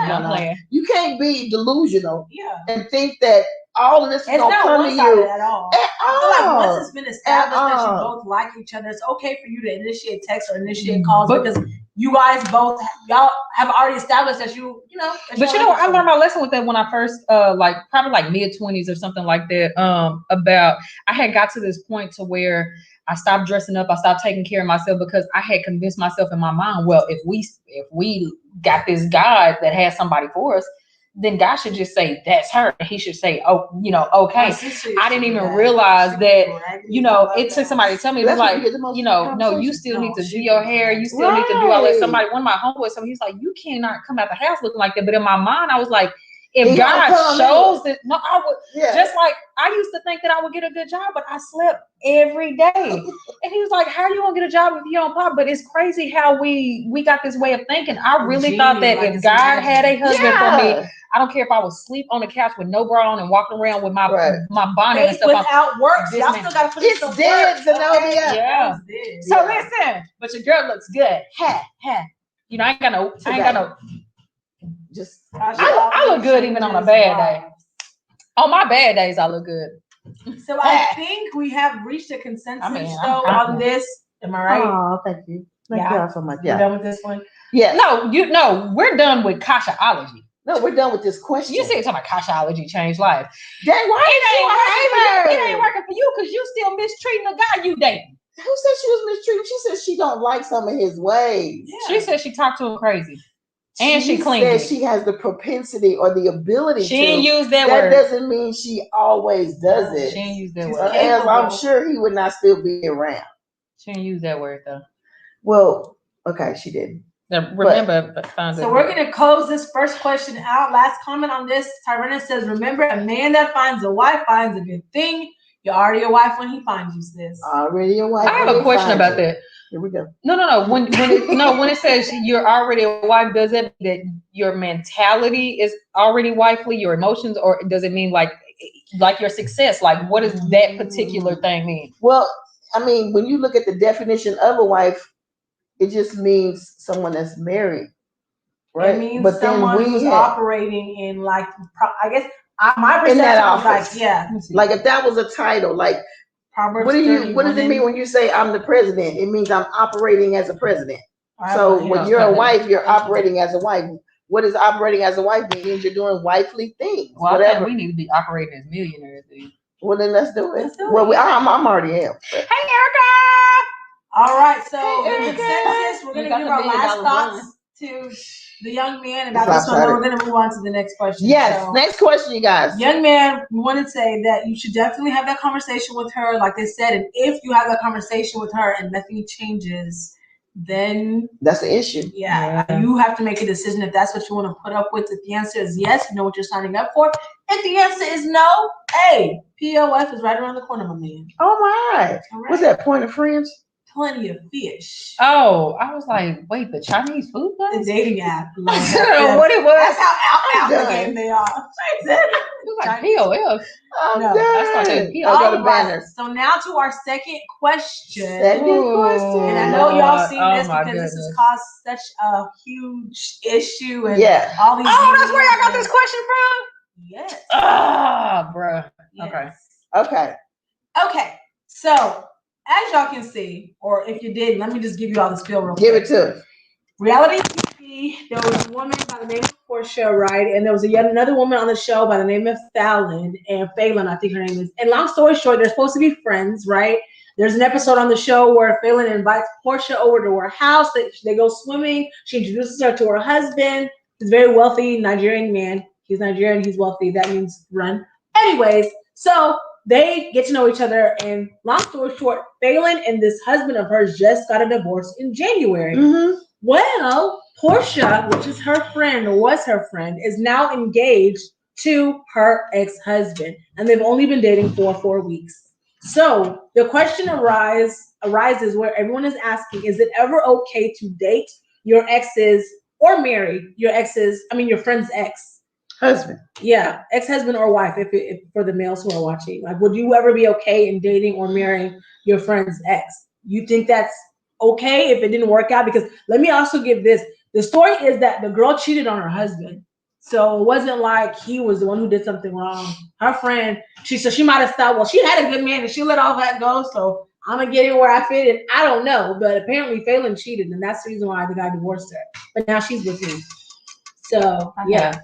Speaker 1: You can't be delusional and think that all of this is gonna come to you
Speaker 3: at all. I feel like once it's been established that you both like each other, it's okay for you to initiate text or initiate calls because you guys both y'all have already established that you know.
Speaker 2: But I learned my lesson with that when I first probably mid-20s or something like that. About I had got to this point to where I stopped dressing up, I stopped taking care of myself because I had convinced myself in my mind, well, if we got this guy that has somebody for us, then God should just say that's her. He should say, oh, okay. I didn't even realize that, it took somebody to tell me, like, no, you still need to do your hair. You still need to do all that. One of my homeboys, he's like, you cannot come out the house looking like that. But in my mind, I was like, if God shows that, no, I would just like I used to think that I would get a good job, but I slept every day. And he was like, how are you gonna get a job if you don't pop? But it's crazy how we got this way of thinking. I really thought that if God had a husband for me, I don't care if I was asleep on the couch with no bra on and walking around with my bonnet and stuff
Speaker 3: without work. Y'all still gotta put
Speaker 1: it's dead, Zenobia.
Speaker 2: Yeah. So listen, but your girl looks good. I ain't got no.
Speaker 1: Just
Speaker 2: I look good even on a bad day. On my bad days, I look good.
Speaker 3: So I think we have reached a consensus on this. Am I right?
Speaker 1: Oh, thank you. Thank you all so much.
Speaker 3: Yeah. We're done with this one?
Speaker 1: Yeah.
Speaker 2: No, we're done with Kasha'ology.
Speaker 1: No, we're done with this question.
Speaker 2: You see, talking about Kasha'ology changed life.
Speaker 1: Dang, why
Speaker 2: it ain't working for you because you still mistreating the guy you dating.
Speaker 1: Who said she was mistreating? She said she don't like some of his ways.
Speaker 2: Yeah. She said she talked to him crazy. And she cleaned
Speaker 1: it. She has the propensity or the ability
Speaker 2: she didn't use that word.
Speaker 1: That doesn't mean she always does it.
Speaker 2: She didn't use that word.
Speaker 1: As I'm sure he would not still be around.
Speaker 2: She didn't use that word though.
Speaker 1: Well, okay, she did.
Speaker 2: Now, remember,
Speaker 3: so we're going to close this first question out. Last comment on this. Tyrena says, remember, a man that finds a wife finds a good thing. You're already a wife when he finds you, sis.
Speaker 1: Already a wife.
Speaker 2: I have a question about that.
Speaker 1: Here we go.
Speaker 2: No. When it says you're already a wife, does it mean that your mentality is already wifely, your emotions, or does it mean like your success? Like, what does that particular thing mean?
Speaker 1: Well, I mean, when you look at the definition of a wife, it just means someone that's married. Right.
Speaker 3: It means
Speaker 1: but
Speaker 3: someone who's operating in like, I guess my perception is like, yeah.
Speaker 1: Like if that was a title, like
Speaker 3: Proverbs
Speaker 1: what does it mean when you say I'm the president? It means I'm operating as a president. So when you're a wife, you're operating as a wife. What does operating as a wife mean? It means you're doing wifely things.
Speaker 2: Well,
Speaker 1: whatever.
Speaker 2: I think we need to be operating as millionaires. Dude.
Speaker 1: Well, then let's do it. I'm already am.
Speaker 2: Hey, Erica!
Speaker 3: All right, so the consensus, we're going to give our last thoughts to the young man about this one, then we're going to move on to the next question.
Speaker 1: Yes, so, next question, you guys.
Speaker 3: Young man, we want to say that you should definitely have that conversation with her, like they said, and if you have that conversation with her and nothing changes, then
Speaker 1: that's the issue.
Speaker 3: Yeah, you have to make a decision if that's what you want to put up with. If the answer is yes, you know what you're signing up for. If the answer is no, hey, POF is right around the corner, my man.
Speaker 1: Oh my! What's that, Point of Friends?
Speaker 3: Plenty of fish.
Speaker 2: Oh, I was like, wait, the Chinese food place?
Speaker 3: The dating app.
Speaker 2: Like, I don't know what it was.
Speaker 3: That's how out the game they are.
Speaker 2: It was like POF.
Speaker 3: No,
Speaker 2: that's like
Speaker 3: POF. So now to our second question.
Speaker 1: And
Speaker 3: I know y'all seen this because this has caused such a huge issue. And all these
Speaker 2: that's where y'all got this question from?
Speaker 3: Yes.
Speaker 2: Ah, bruh.
Speaker 3: Yes.
Speaker 1: Okay.
Speaker 3: So, as y'all can see, or if you didn't, let me just give you all the spiel real quick.
Speaker 1: Give it to us.
Speaker 3: Reality TV, there was a woman by the name of Portia, right? And there was yet another woman on the show by the name of Fallon, I think her name is. And long story short, they're supposed to be friends, right? There's an episode on the show where Fallon invites Portia over to her house. They go swimming. She introduces her to her husband. He's a very wealthy Nigerian man. He's Nigerian. He's wealthy. That means run. Anyways, so they get to know each other, and long story short, Phelan and this husband of hers just got a divorce in January.
Speaker 1: Mm-hmm.
Speaker 3: Well, Portia, which is her friend, or was her friend, is now engaged to her ex-husband, and they've only been dating for 4 weeks. So the question arises where everyone is asking, is it ever okay to date your ex's or marry your friend's ex-husband? Yeah, ex-husband or wife, if for the males who are watching. Like, would you ever be okay in dating or marrying your friend's ex? You think that's okay if it didn't work out? Because let me also give this. The story is that the girl cheated on her husband. So it wasn't like he was the one who did something wrong. Her friend, she might have thought, well, she had a good man and she let all that go, so I'm going to get in where I fit in. I don't know, but apparently Phelan cheated, and that's the reason why the guy divorced her. But now she's with me. So, yeah.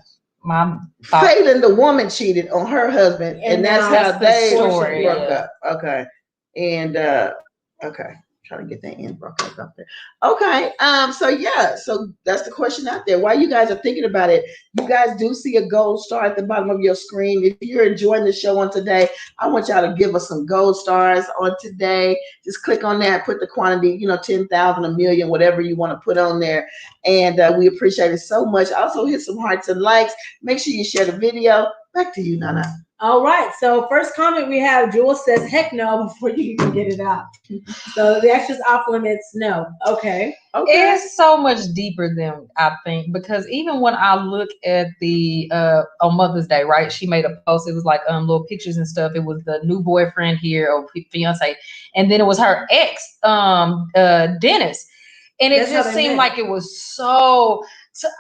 Speaker 1: Phelan, the woman, cheated on her husband, and that's how they broke up. Okay. And, okay. Trying to get that in broke up there. Okay. So that's the question out there. While you guys are thinking about it, you guys do see a gold star at the bottom of your screen. If you're enjoying the show on today, I want y'all to give us some gold stars on today. Just click on that, put the quantity, 10,000, a million, whatever you want to put on there. And we appreciate it so much. Also hit some hearts and likes. Make sure you share the video. Back to you, Nana.
Speaker 3: All right. So first comment we have, Jules says, heck no, before you even get it out. So the extras off limits, no. Okay.
Speaker 2: It's so much deeper than I think, because even when I look at the on Mother's Day, right? She made a post. It was like little pictures and stuff. It was the new boyfriend here, or fiance, and then it was her ex, Dennis, and it just seemed like it was so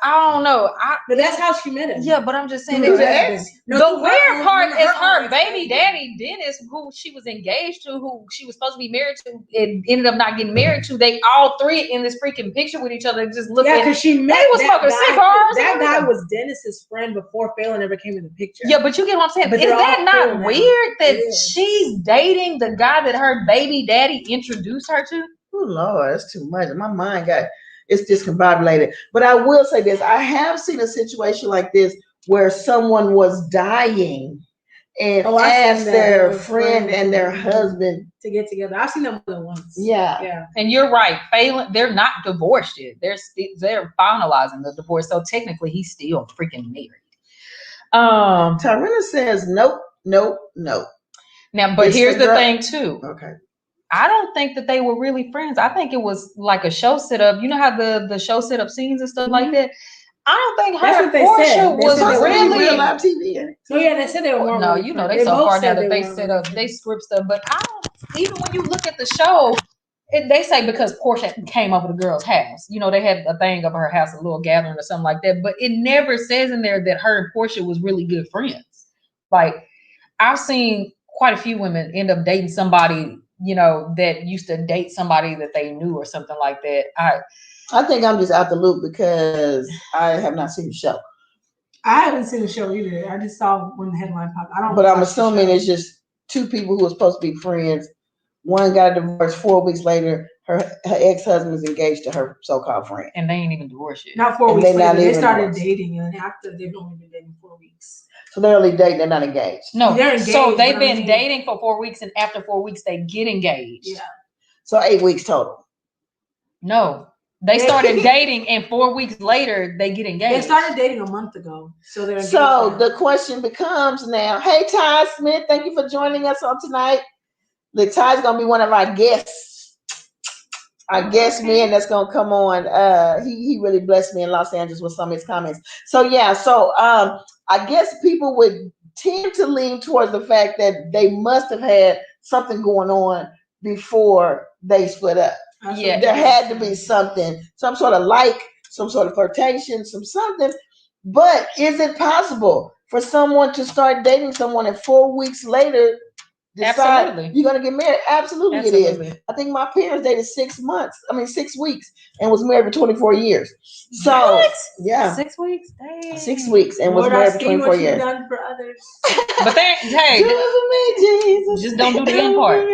Speaker 2: I don't know.
Speaker 3: But that's how she met him.
Speaker 2: Yeah, but I'm just saying the weird part is her baby daddy, Dennis, who she was engaged to, who she was supposed to be married to, and ended up not getting married to. They all three in this freaking picture with each other, just looking.
Speaker 3: Yeah, because she met
Speaker 2: that
Speaker 3: guy was Dennis's friend before Phelan ever came in the picture.
Speaker 2: Yeah, but you get what I'm saying. But is that not weird that she's dating the guy that her baby daddy introduced her to?
Speaker 1: Oh Lord, that's too much. My mind it's discombobulated. But I will say this. I have seen a situation like this where someone was dying and asked their friend and their husband
Speaker 3: to get together. I've seen them more than once.
Speaker 1: Yeah.
Speaker 2: And you're right. Phelan, they're not divorced yet. They're finalizing the divorce. So technically he's still freaking married.
Speaker 1: Tarina says nope.
Speaker 2: Now, but here's the thing too.
Speaker 1: Okay.
Speaker 2: I don't think that they were really friends. I think it was like a show setup. You know how the show set up scenes and stuff like that? I don't think her and Portia was really
Speaker 1: real live TV.
Speaker 3: Oh yeah, they said they were.
Speaker 2: No, they so far now that they set up, they script stuff. But I don't. Even when you look at the show, They say because Portia came over the girl's house. You know, they had a thing of her house, a little gathering or something like that. But it never says in there that her and Portia was really good friends. Like, I've seen quite a few women end up dating somebody, you know, that used to date somebody that they knew or something like that.
Speaker 1: I think I'm just out the loop because I have not seen the show.
Speaker 3: I haven't seen the show either. I just saw when the headline popped.
Speaker 1: But I'm assuming it's just two people who are supposed to be friends. One got a divorce 4 weeks later. Her ex-husband is engaged to her so-called friend.
Speaker 2: And they ain't even divorced yet.
Speaker 3: Not 4 weeks later. They started dating, and after they've only been dating 4 weeks.
Speaker 1: So they're only dating, they're not engaged.
Speaker 2: No, they're engaged, so they've been dating for 4 weeks, and after 4 weeks, they get engaged.
Speaker 3: Yeah.
Speaker 1: So 8 weeks total.
Speaker 2: No. They started dating, and 4 weeks later, they get engaged.
Speaker 3: They started dating a month ago. So they're engaged.
Speaker 1: So the question becomes now, hey, Ty Smith, thank you for joining us on tonight. Look, Ty's going to be one of our guests. Our guest man that's going to come on. He really blessed me in Los Angeles with some of his comments. So, yeah. So, I guess people would tend to lean towards the fact that they must have had something going on before they split up.
Speaker 2: Yeah.
Speaker 1: There had to be something, some sort of some sort of flirtation, something. But is it possible for someone to start dating someone and 4 weeks later decide
Speaker 2: Absolutely.
Speaker 1: you're going to get married? Absolutely, it is. I think my parents dated 6 weeks and was married for 24 years. So,
Speaker 2: what?
Speaker 1: Yeah.
Speaker 2: 6 weeks? Dang.
Speaker 1: 6 weeks and was married for 24 years.
Speaker 3: Done for others.
Speaker 2: But then, hey,
Speaker 1: do it for me, Jesus.
Speaker 2: Just don't do the end part.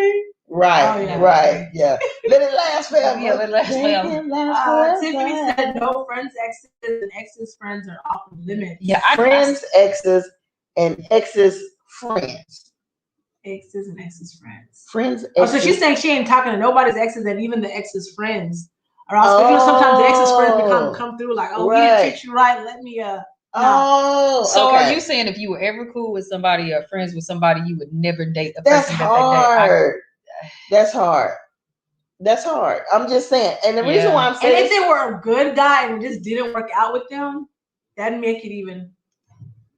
Speaker 1: Right, right, yeah. Let it last forever.
Speaker 2: Yeah, let it last forever.
Speaker 3: Tiffany said no friends, exes, and exes friends are off limits.
Speaker 2: Yeah,
Speaker 1: friends, exes, and exes friends.
Speaker 3: Exes and exes friends.
Speaker 1: Friends.
Speaker 3: Oh, so she's saying she ain't talking to nobody's exes and even the exes friends. Or else, you know, sometimes the exes friends come through like, oh, he didn't treat you right. Let me No.
Speaker 1: Oh,
Speaker 2: so
Speaker 1: okay.
Speaker 2: Are you saying if you were ever cool with somebody or friends with somebody, you would never date the
Speaker 1: person
Speaker 2: that they date?
Speaker 1: That's hard. That's hard. I'm just saying. And the reason why I'm saying,
Speaker 3: and if they were a good guy and it just didn't work out with them, that'd make it even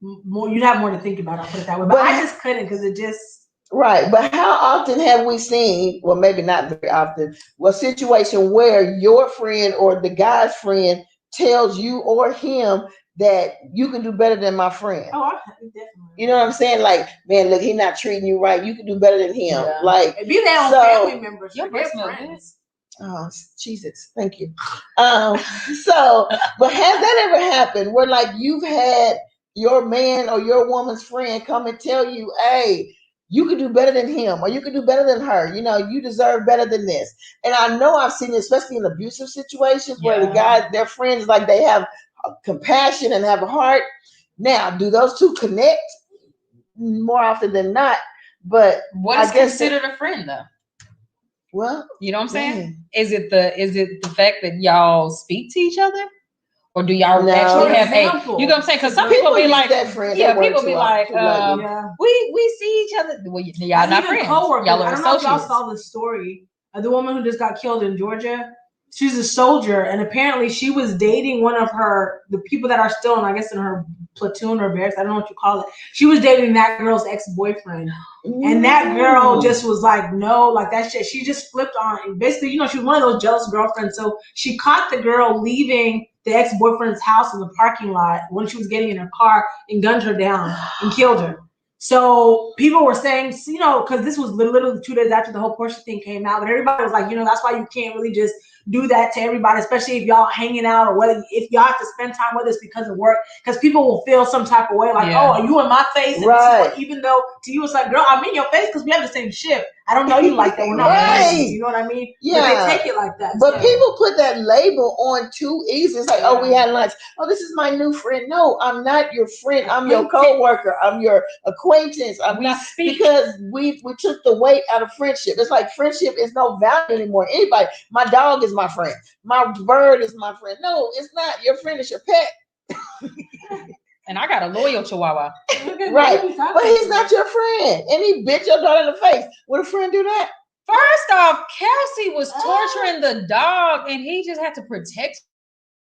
Speaker 3: more. You'd have more to think about. I'll put it that way. But I just couldn't because it just.
Speaker 1: Right. But how often have we seen, well, maybe not very often, a situation where your friend or the guy's friend tells you or him that you can do better than my friend?
Speaker 3: Oh, definitely.
Speaker 1: You know what I'm saying? Like, man, look, he's not treating you right. You can do better than him.
Speaker 2: Yeah.
Speaker 1: Like,
Speaker 3: be their own family members.
Speaker 2: Your friends.
Speaker 1: Oh, Jesus. Thank you. But has that ever happened where like you've had your man or your woman's friend come and tell you, hey, you can do better than him or you can do better than her. You know, you deserve better than this. And I know I've seen it, especially in abusive situations where the guy, their friends, like they have compassion and have a heart. Now, do those two connect? More often than not. But
Speaker 2: what is considered a friend though?
Speaker 1: Well,
Speaker 2: you know what I'm saying? Is it the fact that y'all speak to each other? Or do y'all actually have a, you know what I'm saying? Because some people be like, people be like, we see each other. Well, y'all not friends. Y'all are associates.
Speaker 3: I don't know if y'all saw the story of the woman who just got killed in Georgia. She's a soldier, and apparently she was dating one of the people that are still in, I guess, in her platoon or barracks. I don't know what you call it. She was dating that girl's ex-boyfriend. And that girl just was like, no, like that shit. She just flipped on. And basically, you know, she was one of those jealous girlfriends. So she caught the girl leaving the ex-boyfriend's house in the parking lot when she was getting in her car and gunned her down and killed her. So people were saying, you know, because this was literally 2 days after the whole Portia thing came out, but everybody was like, you know, that's why you can't really just do that to everybody, especially if y'all hanging out or whether if y'all have to spend time with us because of work, because people will feel some type of way like, oh, are you in my face? And this is what, even though to you it's like, girl, I'm in your face because we have the same shift. I don't know you like that. We're not friends. You know what I mean?
Speaker 1: Yeah.
Speaker 3: But they take it like that.
Speaker 1: But people put that label on too easy. It's like, oh, we had lunch. Oh, this is my new friend. No, I'm not your friend. I'm your coworker. I'm your acquaintance. I'm not, because we took the weight out of friendship. It's like friendship is no value anymore. Anybody, my dog is my friend. My bird is my friend. No, it's not. Your friend is your pet.
Speaker 2: And I got a loyal chihuahua.
Speaker 1: Right. But he's not your friend. And he bit your daughter in the face. Would a friend do that?
Speaker 2: First off, Kelsey was torturing the dog and he just had to protect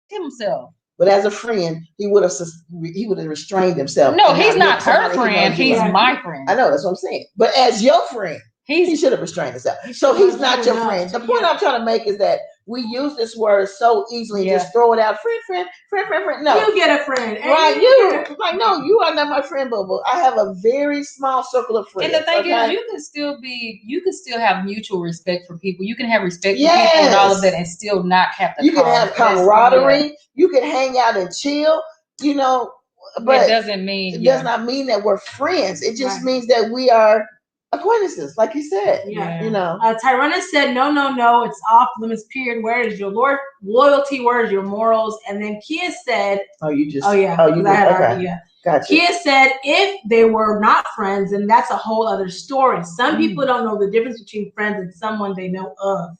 Speaker 2: himself.
Speaker 1: But as a friend, he would have restrained himself.
Speaker 2: No, he's not her friend. He's my friend.
Speaker 1: I know, that's what I'm saying. But as your friend. He should have restrained himself. So he's not your friend. The point I'm trying to make is that we use this word so easily and just throw it out. Friend. No.
Speaker 3: You get a friend.
Speaker 1: Right. You like, no, you are not my friend, boo. I have a very small circle of friends.
Speaker 2: And the thing is, you can still have mutual respect for people. You can have respect for people and all of that and still not have to.
Speaker 1: You can have camaraderie. You can hang out and chill, you know, but
Speaker 2: it doesn't mean
Speaker 1: it does not mean that we're friends. It just means that we are acquaintances, like you said.
Speaker 3: Yeah.
Speaker 1: You know.
Speaker 3: Tyrena said, no, it's off limits, period. Where is your loyalty? Where is your morals? And then Kia said, Gotcha. Kia said, if they were not friends, then that's a whole other story. Some people don't know the difference between friends and someone they know of.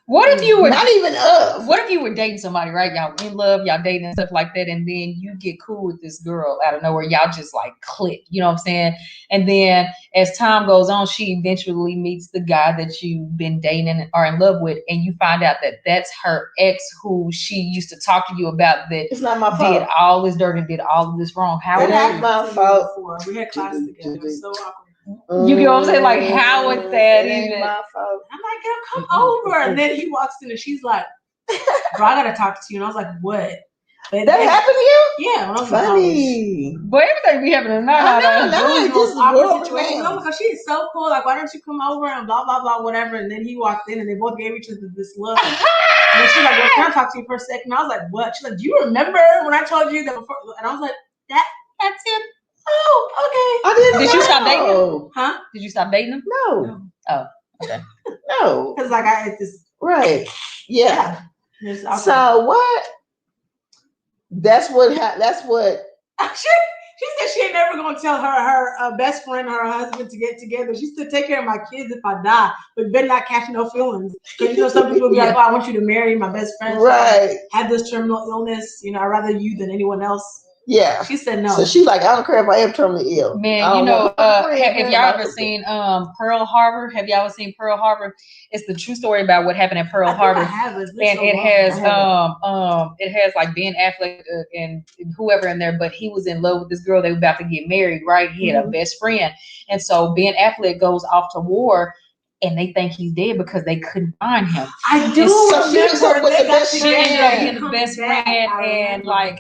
Speaker 2: What if you were
Speaker 1: not even of?
Speaker 2: What if you were dating somebody, right? Y'all in love, y'all dating and stuff like that, and then you get cool with this girl out of nowhere, y'all just like click, you know what I'm saying? And then as time goes on, she eventually meets the guy that you've been dating and are in love with, and you find out that that's her ex who she used to talk to you about that
Speaker 1: it's not my fault.
Speaker 2: Did all this dirt and did all of this wrong. How
Speaker 1: it ain't my fault.
Speaker 3: We had classes together. It was so awkward.
Speaker 2: You get what I'm saying? Like, how would that even?
Speaker 1: My fault.
Speaker 3: I'm like, girl, come over. And then he walks in and she's like, bro, I gotta talk to you. And I was like, what?
Speaker 1: But that happened to you?
Speaker 3: Yeah, when I was
Speaker 1: funny.
Speaker 2: But everything be happening now.
Speaker 3: I know. It was just awkward situation. No, because she is so cool. Like, why don't you come over and blah blah blah whatever? And then he walked in and they both gave each other this look. And she's like, well, can I talk to you for a second? And I was like, what? She's like, do you remember when I told you that before? And I was like, that's him. Oh, okay.
Speaker 1: I didn't.
Speaker 2: Did you stop dating him?
Speaker 3: Huh?
Speaker 2: Did you stop dating him?
Speaker 1: No.
Speaker 2: Oh, okay.
Speaker 1: No.
Speaker 3: Because like I had this.
Speaker 1: Right. Yeah. So what? That's what.
Speaker 3: She said she ain't never gonna tell her best friend or her husband to get together. She said, take care of my kids if I die, but better not catch no feelings. Because you know some people be like, oh, I want you to marry my best friend.
Speaker 1: Right.
Speaker 3: Have this terminal illness. You know, I'd rather you than anyone else.
Speaker 1: Yeah.
Speaker 3: She said no.
Speaker 1: So she's like, I don't care if I am terminally ill.
Speaker 2: Man, you know, have y'all ever seen Pearl Harbor? Have y'all ever seen Pearl Harbor? It's the true story about what happened in Pearl Harbor. And it has like Ben Affleck and whoever in there, but he was in love with this girl. They were about to get married, right? He had a best friend. And so Ben Affleck goes off to war and they think he's dead because they couldn't find him.
Speaker 3: I do.
Speaker 1: So she ended up with the best
Speaker 2: friend. She ended up being the best friend and like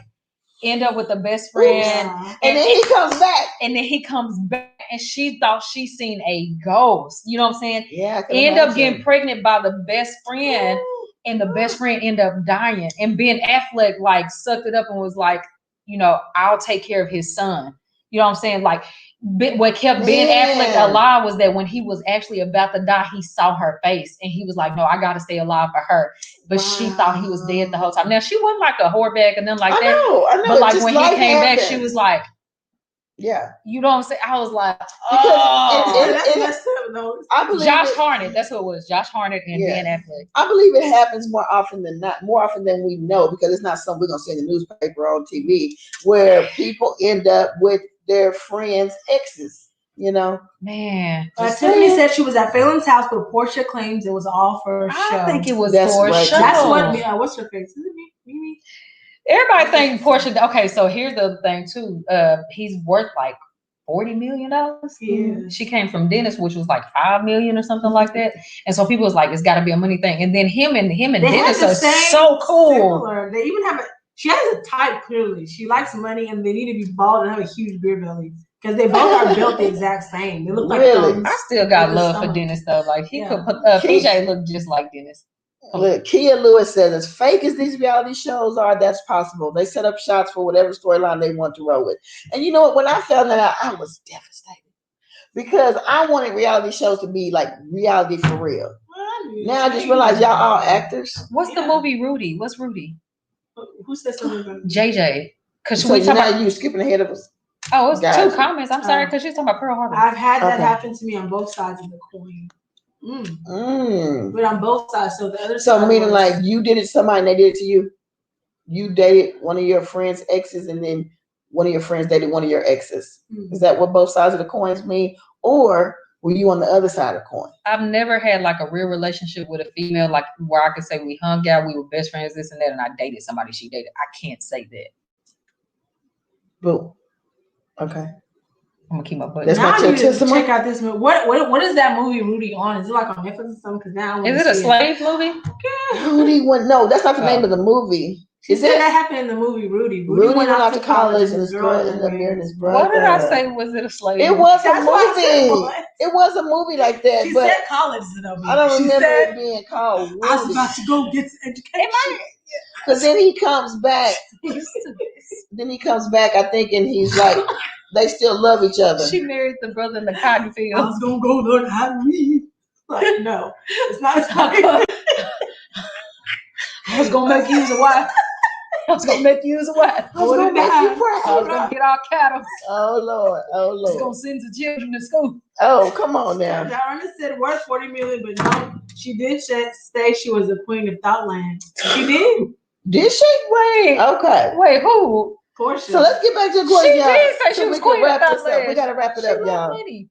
Speaker 2: end up with the best friend.
Speaker 1: And then he comes back.
Speaker 2: And then he comes back and she thought she seen a ghost. You know what I'm saying?
Speaker 1: Yeah.
Speaker 2: End up getting pregnant by the best friend. And the best friend ended up dying. And Ben Affleck like sucked it up and was like, you know, I'll take care of his son. You know what I'm saying? Like what kept Ben Affleck alive was that when he was actually about to die, he saw her face and he was like, no, I got to stay alive for her. But she thought he was dead the whole time. Now, she wasn't like a whore and nothing like that.
Speaker 1: I know.
Speaker 2: But like when he came back, she was like,
Speaker 1: yeah.
Speaker 2: You know what I'm saying? I was like,
Speaker 1: I believe
Speaker 2: Josh Hartnett. That's who it was. Josh Hartnett and Ben Affleck.
Speaker 1: I believe it happens more often than not, more often than we know, because it's not something we're going to see in the newspaper or on TV, where people end up with their friends' exes. You know,
Speaker 2: man.
Speaker 3: Tiffany said she was at Phelan's house, but Portia claims it was all for a show.
Speaker 2: I think it was
Speaker 1: for
Speaker 2: a show.
Speaker 3: That's what. What's her face? Is it Mimi?
Speaker 2: Everybody think Portia. Okay, so here's the thing too. He's worth like $40 million.
Speaker 3: Yeah.
Speaker 2: She came from Dennis, which was like $5 million or something like that. And so people was like, it's got to be a money thing. And then him and Dennis are so cool.
Speaker 3: Similar. They even have she has a type clearly. She likes money and they need to be bald and have a huge beer belly. Because they both are built the exact same. They look like thumbs.
Speaker 2: I still got love for Dennis though. Like he could put PJ look just like Dennis.
Speaker 1: Look, Kia Lewis says, as fake as these reality shows are, that's possible. They set up shots for whatever storyline they want to roll with. And you know what? When I found that out, I was devastated. Because I wanted reality shows to be like reality for real. Now I just realized y'all all actors.
Speaker 2: What's the movie Rudy? What's Rudy?
Speaker 3: Who said something about
Speaker 2: JJ. Because
Speaker 1: so we talking about you skipping ahead of us.
Speaker 2: Oh, it's two comments. I'm sorry, because she's talking about Pearl Harbor.
Speaker 3: I've had that happen to me on both sides of the coin. But on both sides, so the other side.
Speaker 1: So meaning like you did it to somebody and they did it to you. You dated one of your friends' exes, and then one of your friends dated one of your exes. Is that what both sides of the coins mean, or were you on the other side of the coin?
Speaker 2: I've never had like a real relationship with a female, like where I could say we hung out, we were best friends, this and that, and I dated somebody she dated. I can't say that.
Speaker 1: Boom. Okay.
Speaker 2: I'm gonna keep my butt.
Speaker 1: That's
Speaker 3: now
Speaker 1: what
Speaker 3: I
Speaker 1: your
Speaker 3: need to
Speaker 1: testimony.
Speaker 3: check out this movie. What is that movie Rudy on? Is it like on Netflix or something? Because now I want
Speaker 2: Is it a slave movie?
Speaker 1: Rudy went. No, that's not the name of the movie.
Speaker 3: She
Speaker 1: Is
Speaker 3: said
Speaker 1: it?
Speaker 3: that happened in the movie Rudy.
Speaker 1: Rudy went off to college
Speaker 3: and
Speaker 1: and
Speaker 3: his girl
Speaker 1: ended up marrying his brother.
Speaker 2: What did I say? Was it a slave?
Speaker 1: It
Speaker 2: movie?
Speaker 1: was a
Speaker 3: That's what I said,
Speaker 1: movie.
Speaker 3: what?
Speaker 1: It was a movie like that,
Speaker 3: She
Speaker 1: but
Speaker 3: said college though.
Speaker 1: I don't
Speaker 3: She
Speaker 1: remember
Speaker 3: said,
Speaker 1: it being called Rudy.
Speaker 3: I was about to go get some education.
Speaker 1: Because then he comes back. Then he comes back, I think, and he's like, they still love each other.
Speaker 2: She married the brother in the cotton
Speaker 3: I
Speaker 2: field.
Speaker 3: was gonna go learn how to read. Like, no, it's not. I was gonna make you as a wife.
Speaker 2: I was gonna make you as a wife.
Speaker 1: I was gonna make you
Speaker 2: I was
Speaker 1: proud.
Speaker 2: gonna get our cattle.
Speaker 1: Oh Lord, oh
Speaker 2: I was gonna
Speaker 1: Lord.
Speaker 2: send the children to school.
Speaker 1: Oh, come on now.
Speaker 3: Ernest said worth 40 million, but no, she did say she was the queen of Thoughtland. She did.
Speaker 1: Did she?
Speaker 2: Wait,
Speaker 1: Okay.
Speaker 2: wait, who?
Speaker 3: Portia.
Speaker 1: So let's get back to the question,
Speaker 2: She
Speaker 1: y'all.
Speaker 2: did say
Speaker 1: So
Speaker 2: she was
Speaker 1: we can
Speaker 2: queen of
Speaker 1: wrap this up.
Speaker 2: Thoughtland.
Speaker 1: We gotta wrap it up,
Speaker 2: She
Speaker 1: y'all.
Speaker 2: loved money.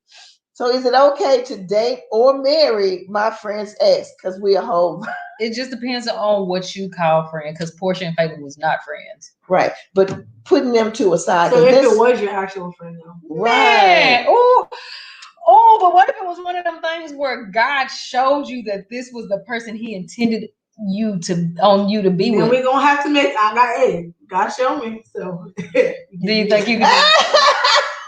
Speaker 1: So is it okay to date or marry my friend's ex? Because we a whole
Speaker 2: It just depends on what you call friend. Because Portia and Fabian was not friends.
Speaker 1: right, but putting them to a side.
Speaker 3: So if
Speaker 1: this,
Speaker 3: it was your actual friend, though,
Speaker 1: right?
Speaker 2: Oh, but what if it was one of them things where God showed you that this was the person He intended you to be
Speaker 3: then
Speaker 2: with?
Speaker 3: we're gonna have to make. God show me. So
Speaker 2: Do you think you can?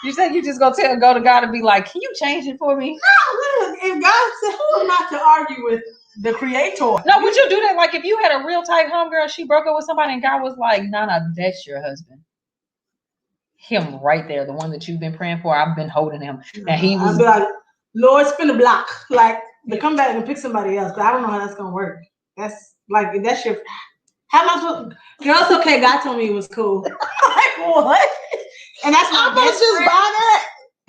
Speaker 2: You think you just go to God and be like, "Can you change it for me?"
Speaker 3: No, if God said, who am I to argue with the Creator?
Speaker 2: No, would you do that? Like if you had a real tight homegirl, she broke up with somebody, and God was like, "No, that's your husband." Him right there, the one that you've been praying for. I've been holding him, and he was.
Speaker 3: I'd be like, Lord, spin the block, like to come back and pick somebody else. But I don't know how that's gonna work. That's like that's your. How am I supposed? Girl, it's okay. God told me it was cool. Like what? And that's my
Speaker 1: I'm gonna
Speaker 3: best
Speaker 1: just
Speaker 3: friend.
Speaker 1: buy that.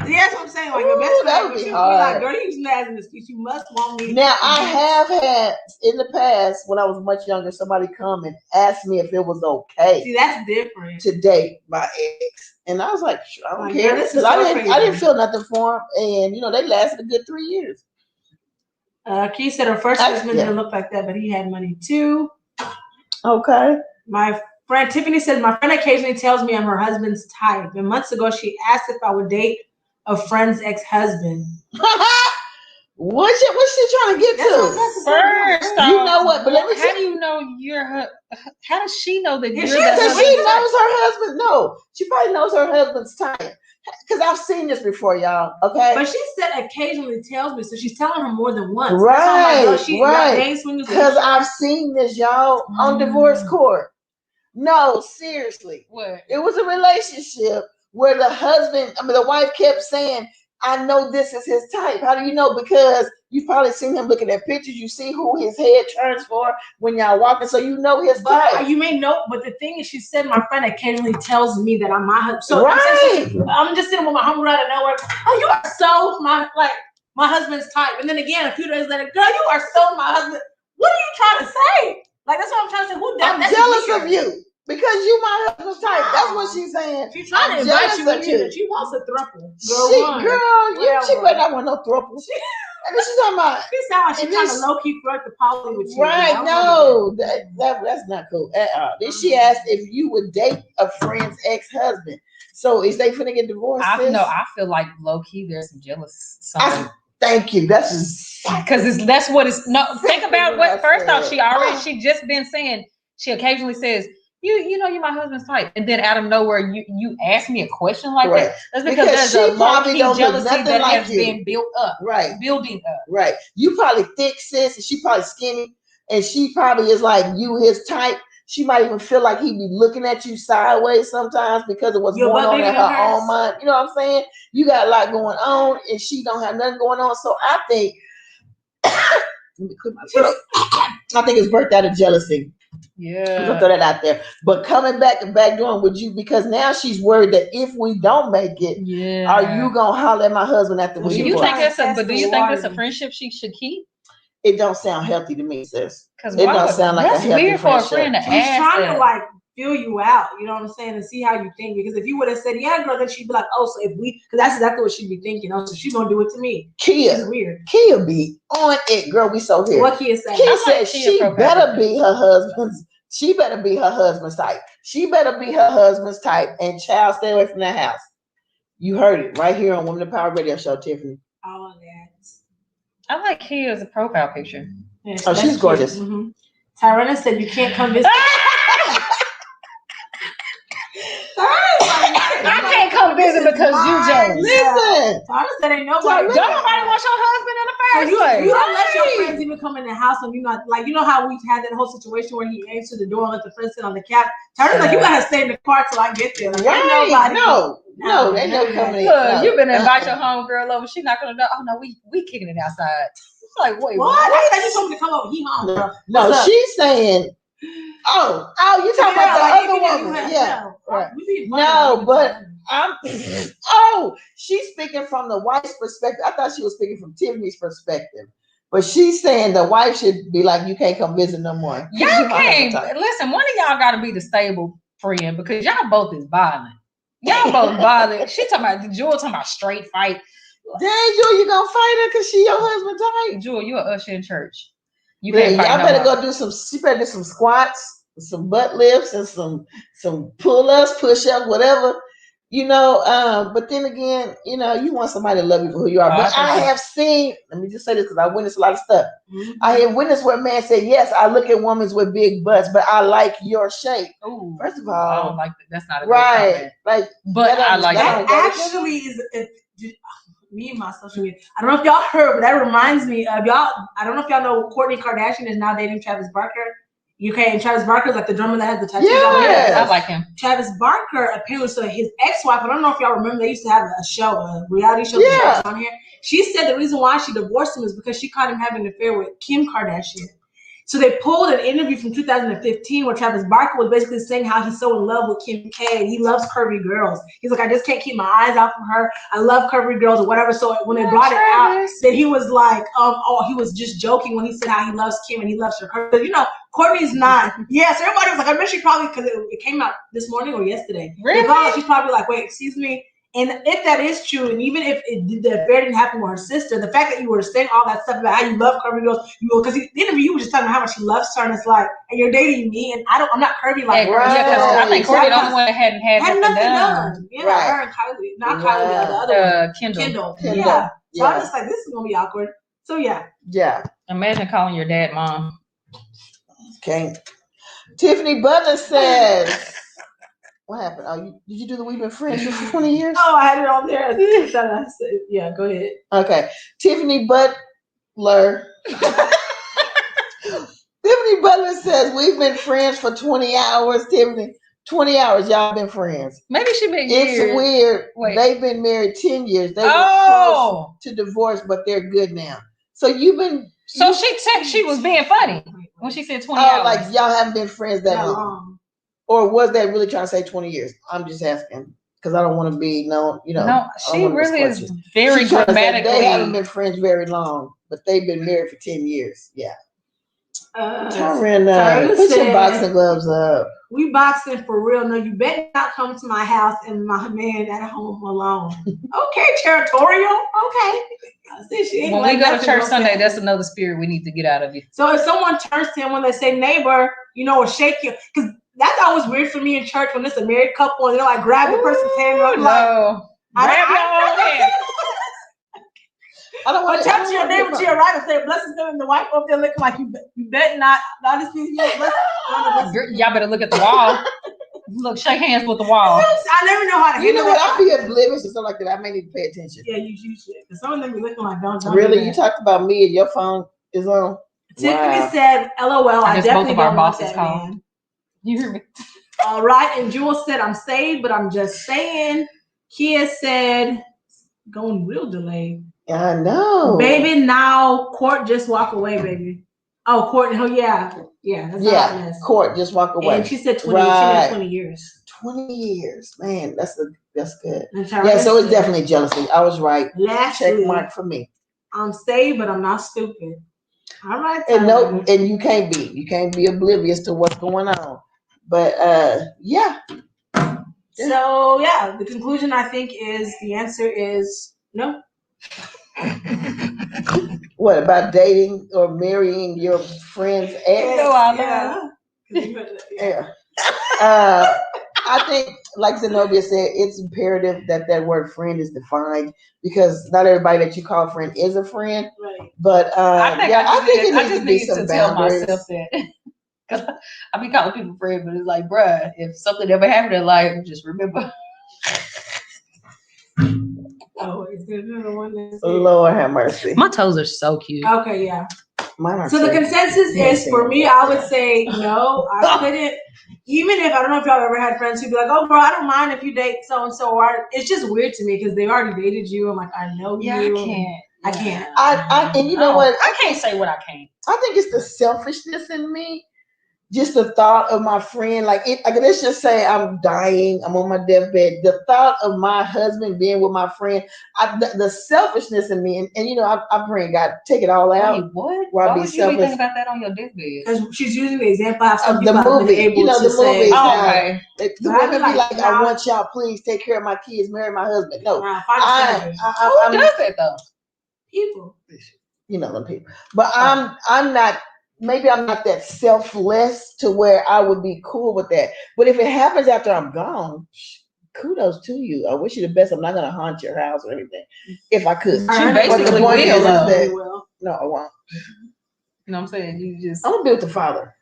Speaker 3: Yeah, that's what I'm saying. Like your best
Speaker 1: Ooh, that
Speaker 3: friend,
Speaker 1: would be
Speaker 3: you
Speaker 1: hard.
Speaker 3: like, girl, you using that as an excuse. You must want me.
Speaker 1: Now I have had in the past when I was much younger, somebody come and ask me if it was okay.
Speaker 3: See, that's different.
Speaker 1: To date my ex, and I was like, sure, I don't
Speaker 3: Like,
Speaker 1: care.
Speaker 3: yeah, this
Speaker 1: Because
Speaker 3: is so
Speaker 1: I didn't
Speaker 3: crazy.
Speaker 1: feel nothing for him, and they lasted a good 3 years.
Speaker 3: Key said her first husband didn't look like that, but he had money too.
Speaker 1: Okay.
Speaker 3: My friend Tiffany says my friend occasionally tells me I'm her husband's type. And months ago, she asked if I would date a friend's ex-husband.
Speaker 1: What's she trying to get to?
Speaker 2: First,
Speaker 1: you know what? But let me.
Speaker 2: How do you know you're her? How does she know that you're
Speaker 1: Because
Speaker 2: the husband?
Speaker 1: she knows her husband. No, she probably knows her husband's type. Because I've seen this before, y'all. Okay.
Speaker 3: But she said occasionally tells me, so she's telling her more than once.
Speaker 1: Right.
Speaker 3: Right.
Speaker 1: Because I've seen this, y'all, on divorce court. No, seriously.
Speaker 2: What?
Speaker 1: It was a relationship where the wife kept saying, I know this is his type. How do you know? Because you've probably seen him looking at pictures. You see who his head turns for when y'all walking, so you know his type.
Speaker 3: You may know, but the thing is, she said my friend occasionally tells me that I'm my husband. So
Speaker 1: right.
Speaker 3: I'm just sitting with my homegirl out of nowhere. Oh, you are so my husband's type. And then again, a few days later, girl, you are so my husband. What are you trying to say? Like, that's what I'm trying to say.
Speaker 1: I'm jealous of you. Because you my husband's type. That's what she's saying.
Speaker 3: She's trying to invite you in here. She wants a throuple.
Speaker 1: She better not want no throuple. And then she's talking about.
Speaker 3: She sounds like she's trying to low key flirt the poly with you.
Speaker 1: Right? No, that's not cool at all. Then she asked if you would date a friend's ex-husband. So is they finna get divorced?
Speaker 2: I feel like low key there's some jealous something.
Speaker 1: Thank you. That's
Speaker 2: because that's what it's. No, think about what. First off, she just been saying. She occasionally says. You know you're my husband's type, and then out of nowhere you ask me a question like that. That's because there's a low-key jealousy that has been built up,
Speaker 1: right?
Speaker 2: Building up,
Speaker 1: right? You probably thick, sis, and she probably skinny, and she probably is like you his type. She might even feel like he be looking at you sideways sometimes because of what's going on in her own mind. You know what I'm saying? You got a lot going on, and she don't have nothing going on. So I think, let me clear my throat. I think it's birthed out of jealousy.
Speaker 2: Yeah,
Speaker 1: I'm gonna throw that out there. But coming back and backdooring with you, because now she's worried that if we don't make it, are you gonna holler at my husband after we?
Speaker 2: Do you think that's a friendship she should keep?
Speaker 1: It don't sound healthy to me, sis.
Speaker 2: Because
Speaker 1: it don't sound like a healthy friendship.
Speaker 2: For a friend to
Speaker 3: She's trying to like feel you out, you know what I'm saying, and see how you think. Because if you would have said, yeah, girl, then she'd be like, oh, so if we, because that's exactly what she'd be thinking. Oh, so she's gonna do it to me.
Speaker 1: Kia,
Speaker 3: she's weird.
Speaker 1: Kia be on it, girl. We so here.
Speaker 3: What Kia said?
Speaker 1: Kia said she better be her husband's. She better be her husband's type. She better be her husband's type. And child, stay away from that house. You heard it right here on Women of Power Radio Show, Tiffany.
Speaker 3: All of that.
Speaker 2: I like Kia's profile picture.
Speaker 3: Yes,
Speaker 1: oh, she's gorgeous.
Speaker 3: Mm-hmm. Tyrena said you can't come visit.
Speaker 2: I can't come visit because you jealous.
Speaker 1: Listen,
Speaker 3: Tyrena said ain't nobody.
Speaker 2: Don't nobody want your husband in the first
Speaker 3: You
Speaker 2: place.
Speaker 3: don't let your friends even come in the house when you're not like, you know how we've had that whole situation where he answered the door and let the friends sit on the couch. Tyrena's like, you gotta stay in the car till I get there. Like,
Speaker 1: right?
Speaker 3: Nobody.
Speaker 1: No, they never coming in.
Speaker 2: Look, you been to invite your homegirl over. She's not gonna know. Oh no, we kicking it outside. It's like, wait,
Speaker 3: what? I thought you told me to come over. He home, bro.
Speaker 1: No, she's saying, you talking about the other woman? Yeah, right. No, but she's speaking from the wife's perspective. I thought she was speaking from Tiffany's perspective. But she's saying the wife should be like, you can't come visit no more.
Speaker 2: Y'all can't. Listen, one of y'all got to be the stable friend because y'all both is violent. Y'all both violent. She talking about, Jewel talking about straight fight.
Speaker 1: Dang, Jewel, you gonna fight her because she your husband type?
Speaker 2: Jewel, you an usher in church. You
Speaker 1: can't fight. Y'all better go do some. She better do some squats, some butt lifts, and some pull-ups, push-ups, whatever. But then again, you want somebody to love you for who you are. But I have seen, let me just say this because I witnessed a lot of stuff. Mm-hmm. I have witnessed where a man said, yes, I look at women with big butts, but I like your shape.
Speaker 2: Ooh,
Speaker 1: first of all,
Speaker 2: I don't like that. That's not a good
Speaker 1: right.
Speaker 2: comment.
Speaker 1: Like,
Speaker 2: but I like
Speaker 3: that. Actually, is me and my social media. I don't know if y'all heard, but that reminds me of y'all. I don't know if y'all know Kourtney Kardashian is now dating Travis Barker. Okay, and Travis Barker is like the drummer that has the tattoos.
Speaker 1: Yes.
Speaker 2: I like him.
Speaker 3: Travis Barker apparently, so his ex-wife, I don't know if y'all remember, they used to have a show, a reality show on here. She said the reason why she divorced him is because she caught him having an affair with Kim Kardashian. So they pulled an interview from 2015 where Travis Barker was basically saying how he's so in love with Kim K and he loves curvy girls. He's like, I just can't keep my eyes off of her. I love curvy girls or whatever. So when they brought it out, that he was like, he was just joking when he said how he loves Kim and he loves her. Kourtney's not. Yes, everybody was like, I bet she probably, because it came out this morning or yesterday.
Speaker 2: Really?
Speaker 3: She's probably like, wait, excuse me. And if that is true, and even if the affair didn't happen with her sister, the fact that you were saying all that stuff about how you love curvy girls, because the interview you were just talking about how much he loves her, and it's like, and you're dating me, and I'm not curvy like her.
Speaker 2: Right. Yeah, I think Kourtney the only one that hadn't had nothing done.
Speaker 3: Yeah, her and Kylie, not Kylie, the other one,
Speaker 2: Kendall.
Speaker 3: Yeah. So I'm just like, this is gonna be awkward. So yeah.
Speaker 2: Imagine calling your dad mom.
Speaker 1: Okay. Tiffany Butler says. What happened? Did you do the We've Been Friends for 20 years?
Speaker 3: Oh, I had it on there. Yeah, go ahead.
Speaker 1: Okay. Tiffany Butler. Tiffany Butler says, we've been friends for 20 hours, Tiffany. 20 hours, y'all been friends.
Speaker 2: Maybe she been years.
Speaker 1: It's weird.
Speaker 2: Wait.
Speaker 1: They've been married 10 years. They were close to divorce, but they're good now. So you've been...
Speaker 2: So she was being funny when she said 20 hours.
Speaker 1: Like y'all haven't been friends that long. Or was that really trying to say 20 years? I'm just asking because I don't want to be known,
Speaker 2: No, she really is very grammatically.
Speaker 1: They haven't been friends very long, but they've been married for 10 years. Yeah. Tyrena, put your boxing gloves up.
Speaker 3: We boxing for real. No, you better not come to my house and my man at home alone. Okay, territorial. Okay.
Speaker 2: When we go to church Sunday, that's another spirit we need to get out of you.
Speaker 3: So if someone turns to him when they say neighbor, or shake you, because that's always weird for me in church when it's a married couple and they're like grab the person's hand. And I'm like,
Speaker 2: grab your own hand.
Speaker 3: I don't want to touch your neighbor to your right and say blessings them, and the wife up there looking like you bet not. Honestly,
Speaker 2: y'all better look at the wall. Look, shake hands with the wall.
Speaker 3: I never know how to.
Speaker 1: You know what? I be oblivious to something like that. I may need to pay attention.
Speaker 3: Yeah, you should. Because some of them be looking like don't.
Speaker 1: Really, you talked about me and your phone is on.
Speaker 3: Tiffany said, "LOL." I definitely don't want that man.
Speaker 2: You hear me?
Speaker 3: All right, and Jewel said, "I'm saved, but I'm just saying." Kia said, "Going real delayed."
Speaker 1: I know.
Speaker 3: Baby, now Court just walk away, baby. Oh, Court. Oh, yeah. That's
Speaker 1: Court just walk away.
Speaker 3: And she said 20. She meant 20 years.
Speaker 1: 20 years, man. That's good. Yeah, so it's definitely jealousy. I was right. Check mark for me.
Speaker 3: I'm saved, but I'm not stupid. All right.
Speaker 1: And you can't be oblivious to what's going on. But yeah.
Speaker 3: So yeah, the conclusion I think is the answer is no.
Speaker 1: What about dating or marrying your friend's ex?
Speaker 3: Yeah.
Speaker 1: Yeah. I think, like Zenobia said, it's imperative that that word friend is defined because not everybody that you call friend is a friend.
Speaker 3: Right.
Speaker 1: But I think it needs to be some boundaries.
Speaker 2: Tell myself that. Cause I be calling people friend, but it's like, bruh, if something ever happened in life, just remember.
Speaker 3: Oh, is there another one?
Speaker 1: Lord have mercy.
Speaker 2: My toes are so cute.
Speaker 3: Okay, yeah.
Speaker 1: Mine are
Speaker 3: so
Speaker 1: too.
Speaker 3: the consensus is for me, I would say no. I couldn't. Even if I don't know if y'all ever had friends who'd be like, "Oh, bro, I don't mind if you date so and so." It's just weird to me because they already dated you. I'm like, I know you.
Speaker 2: I can't.
Speaker 3: I can't.
Speaker 1: And you know what?
Speaker 2: I can't say what I can't.
Speaker 1: I think it's the selfishness in me. Just the thought of my friend, like let's just say I'm dying, I'm on my deathbed. The thought of my husband being with my friend, the selfishness in me, and you know, I'm praying God take it all out.
Speaker 2: Wait, what?
Speaker 1: Why
Speaker 2: would you be thinking about that on your deathbed?
Speaker 3: Because she's using the example of some
Speaker 1: the
Speaker 3: people
Speaker 1: movie.
Speaker 3: Able
Speaker 1: you know,
Speaker 3: to
Speaker 1: the movie.
Speaker 3: say,
Speaker 2: okay.
Speaker 1: The women be like, I want y'all, please take care of my kids, marry my husband. No,
Speaker 3: who
Speaker 2: does that though?
Speaker 3: People.
Speaker 1: You know them people. But I'm not. Maybe I'm not that selfless to where I would be cool with that. But if it happens after I'm gone, kudos to you. I wish you the best. I'm not going to haunt your house or anything. If I could.
Speaker 2: She basically will.
Speaker 1: No, I won't.
Speaker 2: You know what I'm saying? You just.
Speaker 1: I'm going to be with the Father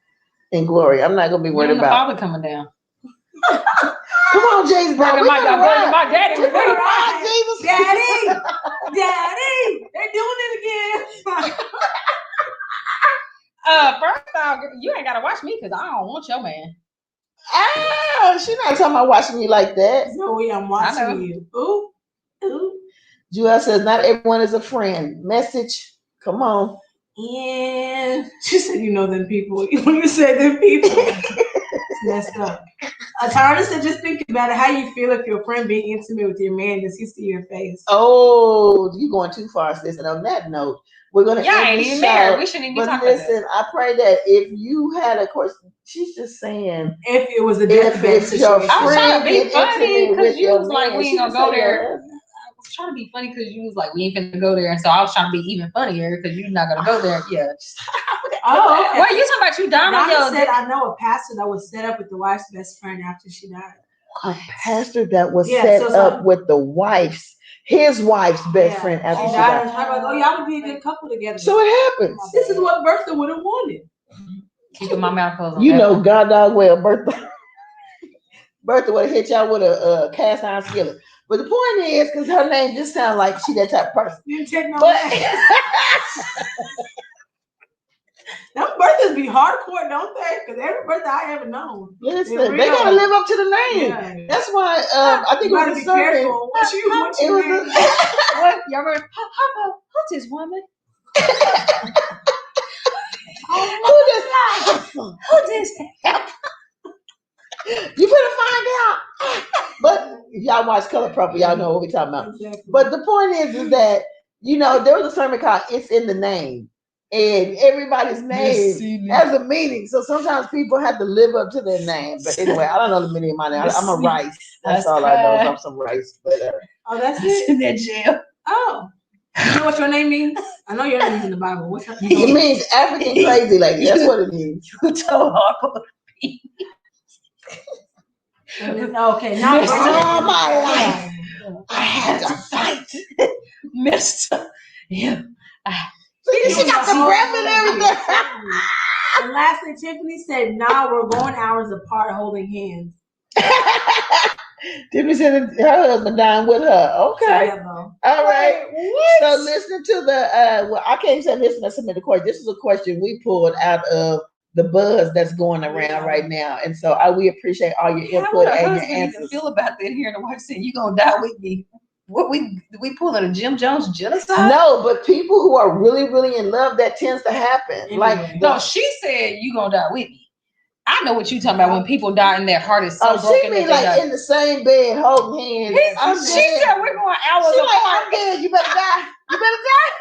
Speaker 1: in glory. I'm not going to be worried about.
Speaker 2: The Father coming down.
Speaker 1: Come on, Jesus, bro.
Speaker 2: My daddy.
Speaker 1: We're going to ride, Jesus.
Speaker 3: Daddy. They're doing it again.
Speaker 2: First off, you ain't gotta watch me because I don't want your man.
Speaker 1: She's not talking about watching you like that.
Speaker 3: Zoe, I'm watching you. Ooh.
Speaker 1: Joelle says not everyone is a friend. Message. Come on.
Speaker 3: And she said, you know them people. When you said them people, it's messed up. Tara said, just think about it. How you feel if your friend being intimate with your man, does he see your face?
Speaker 1: Oh, you going too far, sis. And on that note, we're gonna
Speaker 2: ain't even married. We shouldn't even be talking about that.
Speaker 1: Listen, I pray that if you had, of course, she's just saying
Speaker 3: if it was a deathbed situation.
Speaker 2: I was trying to be funny because you was like, we ain't gonna go there.
Speaker 3: I
Speaker 2: was trying to be funny because you was like, we ain't gonna go there, and so I was trying to be even funnier because you're not gonna go there. Yeah.
Speaker 3: Oh, okay.
Speaker 2: Wait, you talking about you dying on your?
Speaker 3: Said I know a pastor that was set up with the wife's best friend after she died.
Speaker 1: A pastor that was set up with his wife's best friend after she died.
Speaker 3: Like, oh, y'all would be a good couple together.
Speaker 1: So it happens.
Speaker 3: This is what Bertha would have wanted.
Speaker 2: Keeping my mouth closed.
Speaker 1: You know, God dog well, Bertha would have hit y'all with a cast iron skillet. But the point is, because her name just sounds like she that type of person.
Speaker 3: You didn't take no Them Berthas be hardcore, don't they? Because every Bertha I ever known.
Speaker 1: Listen, they gotta live up to the name. Yeah. That's why I think
Speaker 3: you gotta be careful. What you
Speaker 2: what? Y'all were who's this woman?
Speaker 1: Who this? You better find out. But y'all watch Color Purple, y'all know what we're talking about. Exactly. But the point is that, you know, there was a sermon called It's in the Name. And everybody's name has a meaning. So sometimes people have to live up to their name. But anyway, I don't know the meaning of my name. I'm a Rice. That's all I know. I'm some Rice. But
Speaker 3: that's it?
Speaker 2: In that jail.
Speaker 3: Oh. You know what your name means? I know your name is in the Bible. What's your name?
Speaker 1: It means African crazy lady. That's what it means.
Speaker 3: Okay, now
Speaker 1: all my life I had to fight.
Speaker 2: Mister. Yeah.
Speaker 1: She got the breath and everything.
Speaker 3: And lastly, Tiffany said, nah, we're going hours apart holding hands.
Speaker 1: Tiffany said her husband dying with her. Okay. All right. What? So listening to the I can't say listen to submit the question. This is a question we pulled out of the buzz that's going around right now. And so we appreciate all your input and your answers.
Speaker 2: Feel about that here and the wife saying, you gonna die with me. What we pulling a Jim Jones genocide?
Speaker 1: No, but people who are really, really in love, that tends to happen.
Speaker 2: No, she said you gonna die with me. I know what you talking about when people die and their heart is so broken.
Speaker 1: She mean like in the same bed holding hands.
Speaker 2: She said we're going hours apart.
Speaker 1: Like, I'm dead. You better die. You better die.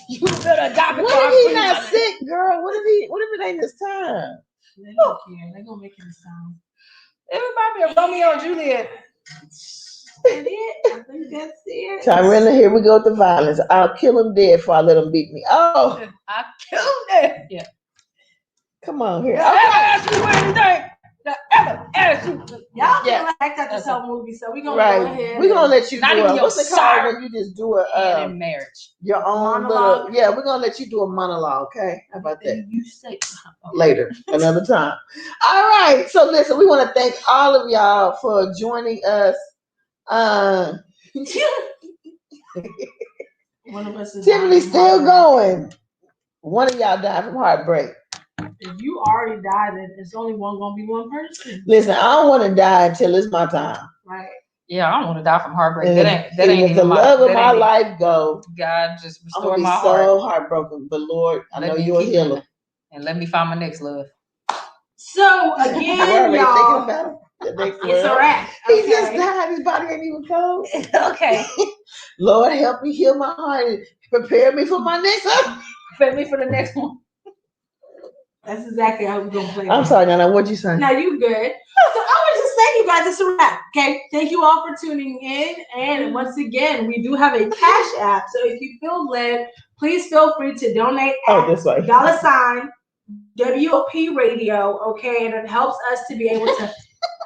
Speaker 2: You better die.
Speaker 1: What if he's not sick, girl? What if it ain't this time?
Speaker 3: They don't care. They're gonna make it this time.
Speaker 2: Everybody be Romeo and Juliet.
Speaker 3: I think that's it.
Speaker 1: Tyrena, here we go with the violence. I'll kill him dead before I let him beat me. Oh,
Speaker 2: I'll kill him dead. Yeah.
Speaker 1: Come on here.
Speaker 2: Ever ask you anything that ever
Speaker 3: Y'all feel like I got this whole movie, so we're gonna go ahead.
Speaker 1: We're gonna let you
Speaker 2: not
Speaker 1: do
Speaker 2: even
Speaker 1: it.
Speaker 2: your
Speaker 1: What's it called when you just do a
Speaker 2: in marriage?
Speaker 1: Your own
Speaker 3: monologue.
Speaker 1: little. Yeah, we're gonna let you do a monologue. Okay, how about that?
Speaker 3: You say
Speaker 1: Later, another time. All right. So listen, we want to thank all of y'all for joining us.
Speaker 3: One of us is
Speaker 1: Tiffany's still going. One of y'all died from heartbreak.
Speaker 3: If you already died, then it's only gonna be one person.
Speaker 1: Listen, I don't want to die until it's my time.
Speaker 3: Right.
Speaker 2: Yeah, I don't want to die from heartbreak.
Speaker 1: And
Speaker 2: that ain't
Speaker 1: if the
Speaker 2: even
Speaker 1: love of my life go,
Speaker 2: God just
Speaker 1: I'm gonna
Speaker 2: restore
Speaker 1: be
Speaker 2: my
Speaker 1: so
Speaker 2: heart.
Speaker 1: heartbroken. But Lord, I
Speaker 2: Let
Speaker 1: know
Speaker 2: me
Speaker 1: you're a
Speaker 2: keep
Speaker 1: healer.
Speaker 2: living. And let me find my next love.
Speaker 3: So
Speaker 1: We're
Speaker 3: again,
Speaker 1: already thinking
Speaker 3: y'all,
Speaker 1: about the next
Speaker 3: it's a
Speaker 1: world.
Speaker 3: wrap.
Speaker 1: He just died. His body ain't even cold.
Speaker 2: Okay.
Speaker 1: Lord, help me heal my heart and prepare me for my next one.
Speaker 2: Prepare me for the next one.
Speaker 3: That's exactly how we're gonna play.
Speaker 1: I'm sorry, Nana. What'd you say?
Speaker 3: No, you good. So I was just saying, you guys, it's a wrap. Okay, thank you all for tuning in. And once again, we do have a Cash App. So if you feel led, please feel free to donate at
Speaker 1: this way.
Speaker 3: $ WOP Radio. Okay, and it helps us to be able to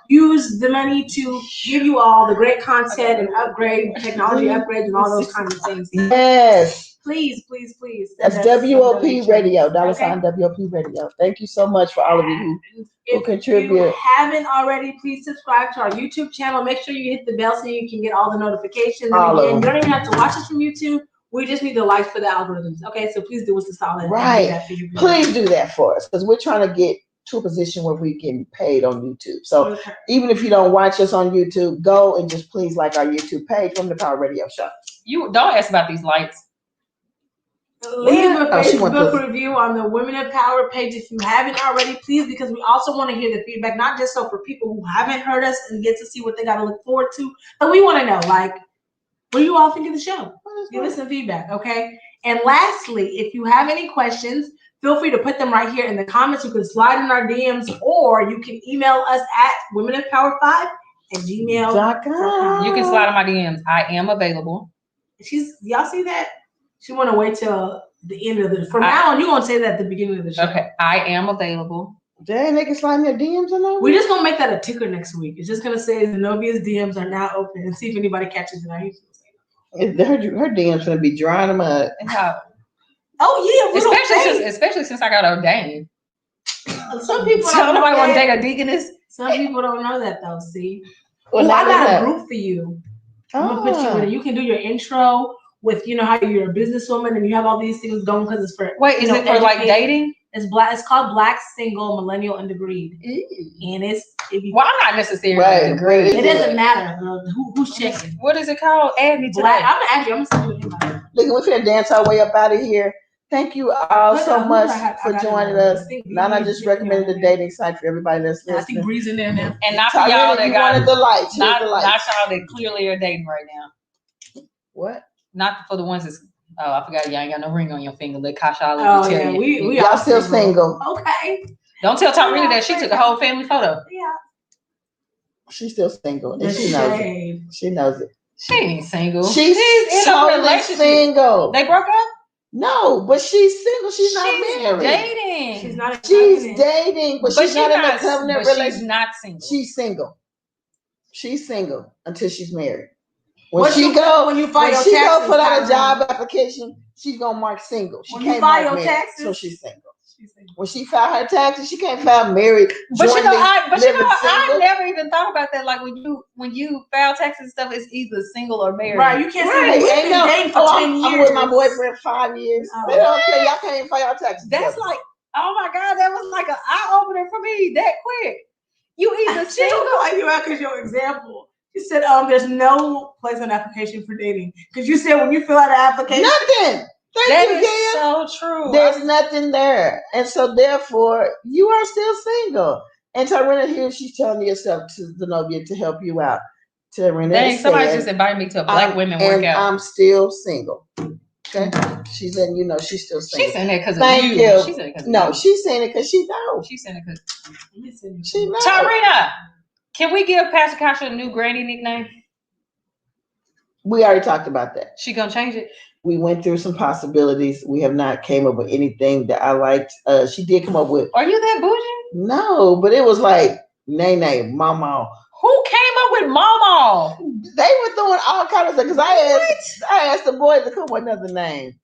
Speaker 3: use the money to give you all the great content and upgrade technology upgrades and all those kinds of things.
Speaker 1: Yes.
Speaker 3: Please, please, please.
Speaker 1: That's WOP Radio, $ WOP Radio. Thank you so much for all of you who contribute.
Speaker 3: If you haven't already, please subscribe to our YouTube channel. Make sure you hit the bell so you can get all the notifications.
Speaker 1: All of them.
Speaker 3: You don't even have to watch us from YouTube. We just need the likes for the algorithms. Okay, so please do us a solid.
Speaker 1: Right. Please do that for us because we're trying to get to a position where we can paid on YouTube. So even if you don't watch us on YouTube, go and just please like our YouTube page, Women of Power Radio Show.
Speaker 2: You don't ask about these lights.
Speaker 3: Leave a Facebook review on the Women of Power page if you haven't already, please, because we also want to hear the feedback, not just so for people who haven't heard us and get to see what they got to look forward to, but we want to know, like, what do you all think of the show? Give us some feedback, okay? And lastly, if you have any questions, feel free to put them right here in the comments. You can slide in our DMs, or you can email us at womenofpower5@gmail.com.
Speaker 2: You can slide in my DMs. I am available.
Speaker 3: Y'all see that? She want to wait till the end of the. From now on, you're gonna say that at the beginning of the show.
Speaker 2: Okay, I am available.
Speaker 1: Dang, they can slide in their DMs and all.
Speaker 3: We're just gonna make that a ticker next week. It's just gonna say Zenobia's DMs are now open and see if anybody catches it on YouTube.
Speaker 1: Her DMs gonna be dry them up.
Speaker 3: Oh yeah,
Speaker 2: especially since I got ordained.
Speaker 3: Some people
Speaker 2: don't nobody want to date a deaconess.
Speaker 3: Some people don't know that though. See, I got a group for you. I'm gonna put you in. You can do your intro with how you're a businesswoman and you have all these things going because it's for
Speaker 2: is it for like dating?
Speaker 3: It's black. It's called Black Single Millennial and Degreed. And
Speaker 2: well, I'm not necessarily degreed.
Speaker 3: It doesn't matter. Who's checking?
Speaker 2: What is it called? Add me to
Speaker 3: that. I'm gonna add you. I'm gonna send you an invite.
Speaker 1: Look, we're gonna dance our way up out of here. Thank you all so much for joining us. Nana just recommended a dating site for everybody that's listening.
Speaker 3: I think Bree's in there now.
Speaker 2: And not for y'all that
Speaker 1: wanted the lights.
Speaker 2: Not y'all that clearly are dating right now.
Speaker 1: What?
Speaker 2: Not for the ones that's. Oh, I forgot y'all ain't got no ring on your finger. Let Kasha
Speaker 3: tell you. We
Speaker 1: y'all still single.
Speaker 3: Okay.
Speaker 2: Don't tell Tarina that she took a whole family photo.
Speaker 3: Yeah.
Speaker 1: She's still single. And she knows it. She knows it.
Speaker 2: She ain't single.
Speaker 1: She's totally single.
Speaker 2: They broke up?
Speaker 1: No, but she's single. She's not married.
Speaker 2: Dating.
Speaker 3: She's not.
Speaker 1: She's dating, but she's not in a covenant relationship.
Speaker 2: She's not single.
Speaker 1: She's single. She's single until she's married.
Speaker 3: When she go
Speaker 1: put out a job application, she's gonna mark single. She can't mark married, taxes, so she's single. When she filed her taxes, she can't file married.
Speaker 2: But I never even thought about that. Like when you file taxes and stuff, it's either single or married.
Speaker 3: Right, you can't say we've been dating for 10 years.
Speaker 1: I'm with my boyfriend 5 years. They don't care. Y'all can't file your taxes.
Speaker 2: That's like, oh my God, that was like an eye opener for me that quick. You either single.
Speaker 3: Like you out because your example. You said, there's no place on application for dating. Because you said when you fill out an application.
Speaker 1: Nothing.
Speaker 2: That is so true.
Speaker 1: There's nothing there. And so therefore, you are still single. And Tarina here, she's telling yourself to Zenobia to help you out. Tarina
Speaker 2: dang, somebody just invited me to a black women workout.
Speaker 1: I'm still single. Okay? She's letting you know she's still single.
Speaker 2: She's saying that because of
Speaker 1: you.
Speaker 2: She's saying it
Speaker 1: no, she's saying it because she knows.
Speaker 2: She's saying it because
Speaker 1: she knows.
Speaker 2: Tarina! Can we give Pastor Kasha a new granny nickname?
Speaker 1: We already talked about that.
Speaker 2: She gonna change it?
Speaker 1: We went through some possibilities. We have not came up with anything that I liked. She did come up with.
Speaker 2: Are you that bougie?
Speaker 1: No, but it was like Nene, Mama.
Speaker 2: Who came up with Mama?
Speaker 1: They were throwing all kinds of stuff because I asked the boys to come with another name.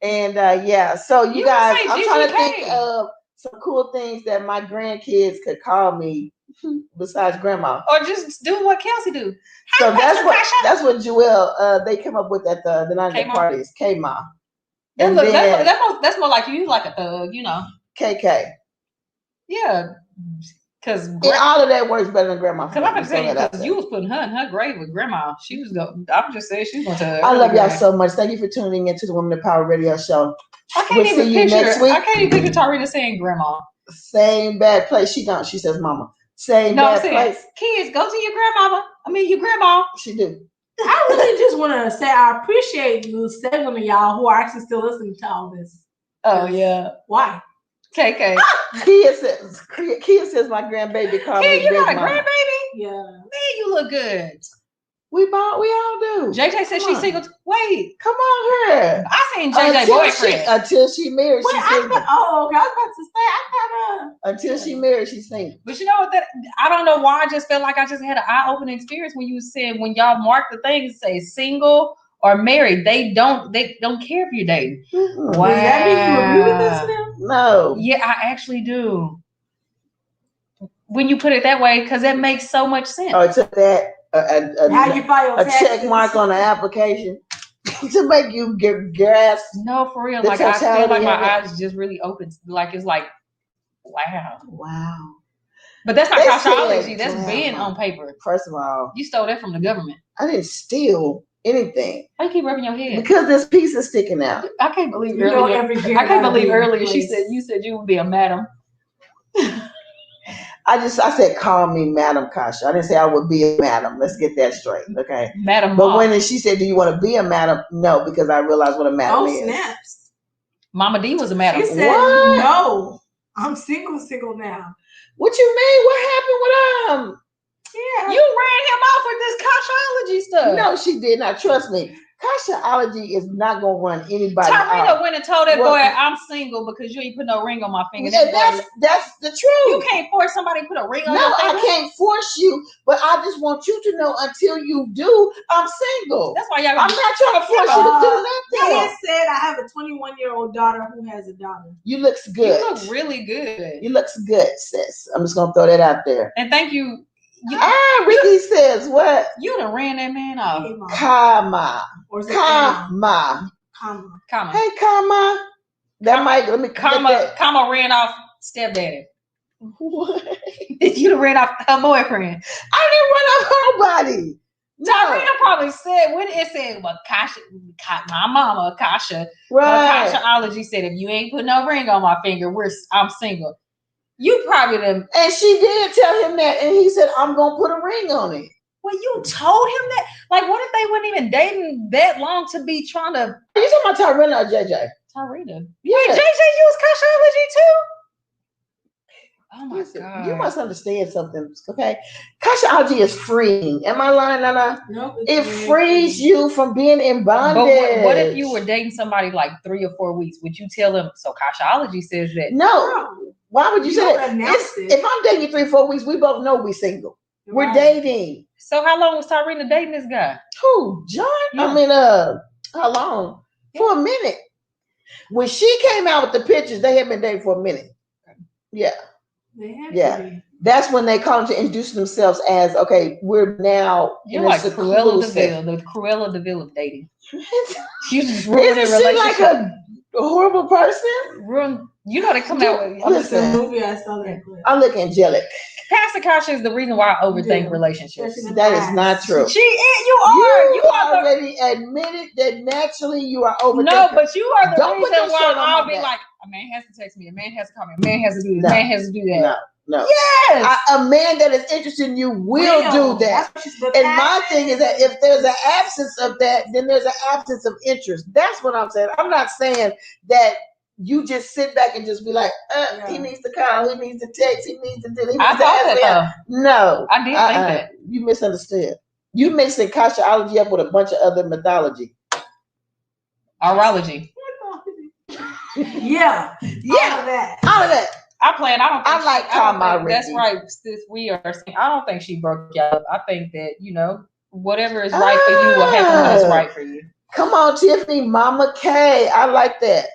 Speaker 1: And yeah, so you guys, I'm trying to think of some cool things that my grandkids could call me besides grandma.
Speaker 2: Or just do what Kelsey do.
Speaker 1: So that's what Jewel they come up with at the 90 parties. K-Ma.
Speaker 2: That's more like you, like a thug, you know.
Speaker 1: KK.
Speaker 2: Yeah. Because
Speaker 1: all of that works better than grandma.
Speaker 2: Because I'm saying, because you was putting her in her grave with grandma. She was going. I'm just saying she's going to.
Speaker 1: I love y'all so much. Thank you for tuning into the Women of Power Radio Show.
Speaker 2: I can't even picture Tarita saying grandma.
Speaker 1: Same bad place. She don't. She says mama. Same bad place.
Speaker 2: Kids, go to your grandmama. I mean your grandma.
Speaker 1: She do.
Speaker 3: I really just want to say I appreciate you, 7 of y'all who are actually still listening to all this.
Speaker 2: Oh yeah.
Speaker 3: Why?
Speaker 2: KK.
Speaker 1: Kia says my grandbaby called me.
Speaker 2: You got a grandbaby?
Speaker 3: Yeah.
Speaker 2: Man, you look good.
Speaker 1: We all do.
Speaker 2: JJ said she's single. Wait,
Speaker 1: come on, her.
Speaker 2: I seen JJ boyfriend
Speaker 1: until she married.
Speaker 3: Wait, okay. I was about to say I gotta.
Speaker 1: Until she married, she's single.
Speaker 2: But you know what? I don't know why. I just felt like I just had an eye-opening experience when you said when y'all mark the things say single or married. They don't care if you're dating.
Speaker 1: Mm-hmm.
Speaker 2: Wow.
Speaker 3: Does that mean you agree with this now?
Speaker 1: No.
Speaker 2: Yeah, I actually do. When you put it that way, because that makes so much sense.
Speaker 1: Oh, to that.
Speaker 3: How you file
Speaker 1: a check mark on the application to make you grasp.
Speaker 2: No, for real. Like I feel like my eyes just really opened. Like it's like, wow. But that's not causalology. That's being on paper.
Speaker 1: First of all,
Speaker 2: you stole that from the government.
Speaker 1: I didn't steal anything.
Speaker 2: Why you keep rubbing your head?
Speaker 1: Because this piece is sticking out.
Speaker 2: I can't believe earlier. I can't believe earlier she said you would be a madam. I
Speaker 1: said, call me Madam Kasha. I didn't say I would be a madam. Let's get that straight, okay?
Speaker 2: Madam.
Speaker 1: But when she said, do you want to be a madam? No, because I realized what a madam is.
Speaker 3: Oh, snaps.
Speaker 2: Mama D was a madam.
Speaker 3: She said, no, I'm single now.
Speaker 1: What you mean? What happened with
Speaker 2: Yeah. You ran him off with this Kashology stuff.
Speaker 1: No, she did not. Trust me. Kashology is not going to run anybody
Speaker 2: Tarina went and told that boy, I'm single because you ain't put no ring on my finger.
Speaker 1: Yeah, that's the truth.
Speaker 2: You can't force somebody to put a ring on your finger.
Speaker 1: No, I can't force you, but I just want you to know until you do, I'm single.
Speaker 2: That's why y'all.
Speaker 1: I'm not trying to force you to do nothing.
Speaker 3: He said I have a 21-year-old daughter who has a daughter.
Speaker 1: You looks good.
Speaker 2: You look really good.
Speaker 1: You looks good, sis. I'm just gonna throw that out there.
Speaker 2: And thank you.
Speaker 1: Ricky says what?
Speaker 2: You done ran that man off.
Speaker 1: Kama. Hey, Kama. Let me
Speaker 2: Kama ran off stepdaddy.
Speaker 1: What?
Speaker 2: You done ran off her boyfriend.
Speaker 1: I didn't run off nobody.
Speaker 2: Tarina probably said when it said, well, my mama, Kasha,
Speaker 1: right.
Speaker 2: Kashology said, if you ain't put no ring on my finger, I'm single. You probably didn't.
Speaker 1: And she did tell him that, and he said, I'm going to put a ring on it.
Speaker 2: Well, you told him that? Like, what if they weren't even dating that long to be trying to...
Speaker 1: Are you talking about Tarina or JJ?
Speaker 2: Tarina.
Speaker 1: Yeah.
Speaker 2: Wait, JJ used Kashology too? Oh my God.
Speaker 1: You must understand something, okay? Kashology is freeing. Am I lying, Nana?
Speaker 3: No.
Speaker 1: It frees you from being in bondage.
Speaker 2: But what if you were dating somebody like 3 or 4 weeks? Would you tell them, so Kashology says that?
Speaker 1: No. Why would you say that? If I'm dating 3 or 4 weeks, we both know we're single. Right. We're dating.
Speaker 2: So how long was Tarina dating this guy?
Speaker 1: Who? John? Yeah. I mean, how long? Yeah. For a minute. When she came out with the pictures, they had been dating for a minute. Yeah. That's when they come to introduce themselves as, okay, we're now
Speaker 2: You're like Cruella DeVille, the Cruella DeVille of dating. You just ruined a relationship.
Speaker 1: Isn't she like a horrible person?
Speaker 2: You know they come out with.
Speaker 3: Listen, movie I saw that clip.
Speaker 1: I look angelic.
Speaker 2: Pastor Kasha is the reason why I overthink relationships.
Speaker 1: That is not true.
Speaker 2: You
Speaker 1: already admitted that naturally you are overthinking.
Speaker 2: No, but you are the reason why I'll be like, a man has to text me, a man has to call me, a man has to do this, a man has to do that.
Speaker 1: No.
Speaker 2: Yes.
Speaker 1: A man that is interested in you will do that. And my thing is that if there's an absence of that, then there's an absence of interest. That's what I'm saying. I'm not saying that you just sit back and just be like, he needs to call, he needs to text, he needs to do this.
Speaker 2: I thought that though.
Speaker 1: No.
Speaker 2: I did think that.
Speaker 1: You misunderstood. You mixing Kashology up with a bunch of other mythology.
Speaker 2: Horology.
Speaker 3: Yeah. All of that.
Speaker 2: I plan. I don't. Think
Speaker 1: I like Kama.
Speaker 2: That's right. Sis, we are. I don't think she broke you up. I think that whatever is right for you will happen when it's right for you.
Speaker 1: Come on, Tiffany, Mama K. I like that.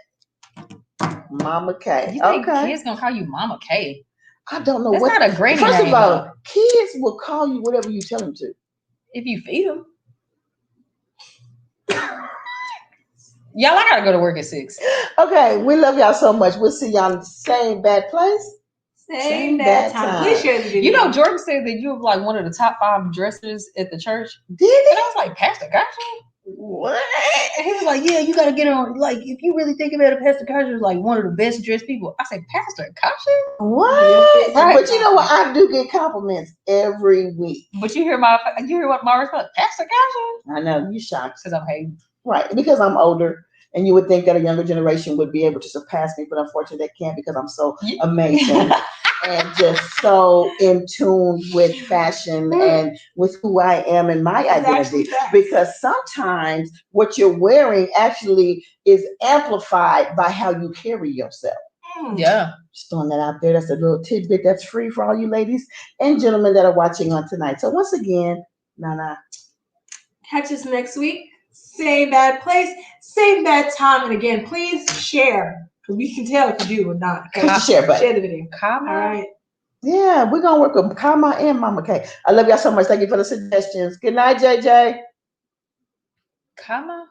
Speaker 1: Mama K.
Speaker 2: You think kids gonna call you Mama K?
Speaker 1: I don't know.
Speaker 2: That's
Speaker 1: what.
Speaker 2: Not a granny
Speaker 1: First
Speaker 2: name,
Speaker 1: of all,
Speaker 2: though.
Speaker 1: kids will call you whatever you tell them to.
Speaker 2: If you feed them. Y'all, I gotta go to work at 6.
Speaker 1: Okay, we love y'all so much. We'll see y'all in the same bad place.
Speaker 3: Same bad time. Please share the video.
Speaker 2: Jordan said that you were like one of the top 5 dressers at the church.
Speaker 1: Did he?
Speaker 2: And I was like, Pastor Kasha?
Speaker 1: What?
Speaker 2: And he was like, yeah, you gotta get on. Like, if you really think about it, Pastor Kasha is like one of the best dressed people. I said, Pastor Kasha?
Speaker 1: What? Right. But you know what? I do get compliments every week.
Speaker 2: But you hear what my response? Pastor Kasha?
Speaker 1: I know you shocked
Speaker 2: because I'm hating.
Speaker 1: Right, because I'm older. And you would think that a younger generation would be able to surpass me, but unfortunately they can't because I'm so amazing and just so in tune with fashion and with who I am and my identity. Because sometimes what you're wearing actually is amplified by how you carry yourself.
Speaker 2: Yeah.
Speaker 1: Just throwing that out there. That's a little tidbit that's free for all you ladies and gentlemen that are watching on tonight. So once again, Nana.
Speaker 3: Catch us next week. Same bad place, same bad time. And again, please share. Because we can tell if you do or not.
Speaker 1: Share
Speaker 3: the video.
Speaker 2: All
Speaker 3: right.
Speaker 1: Yeah, we're going to work with Kama and Mama K. I love y'all so much. Thank you for the suggestions. Good night, JJ.
Speaker 2: Kama?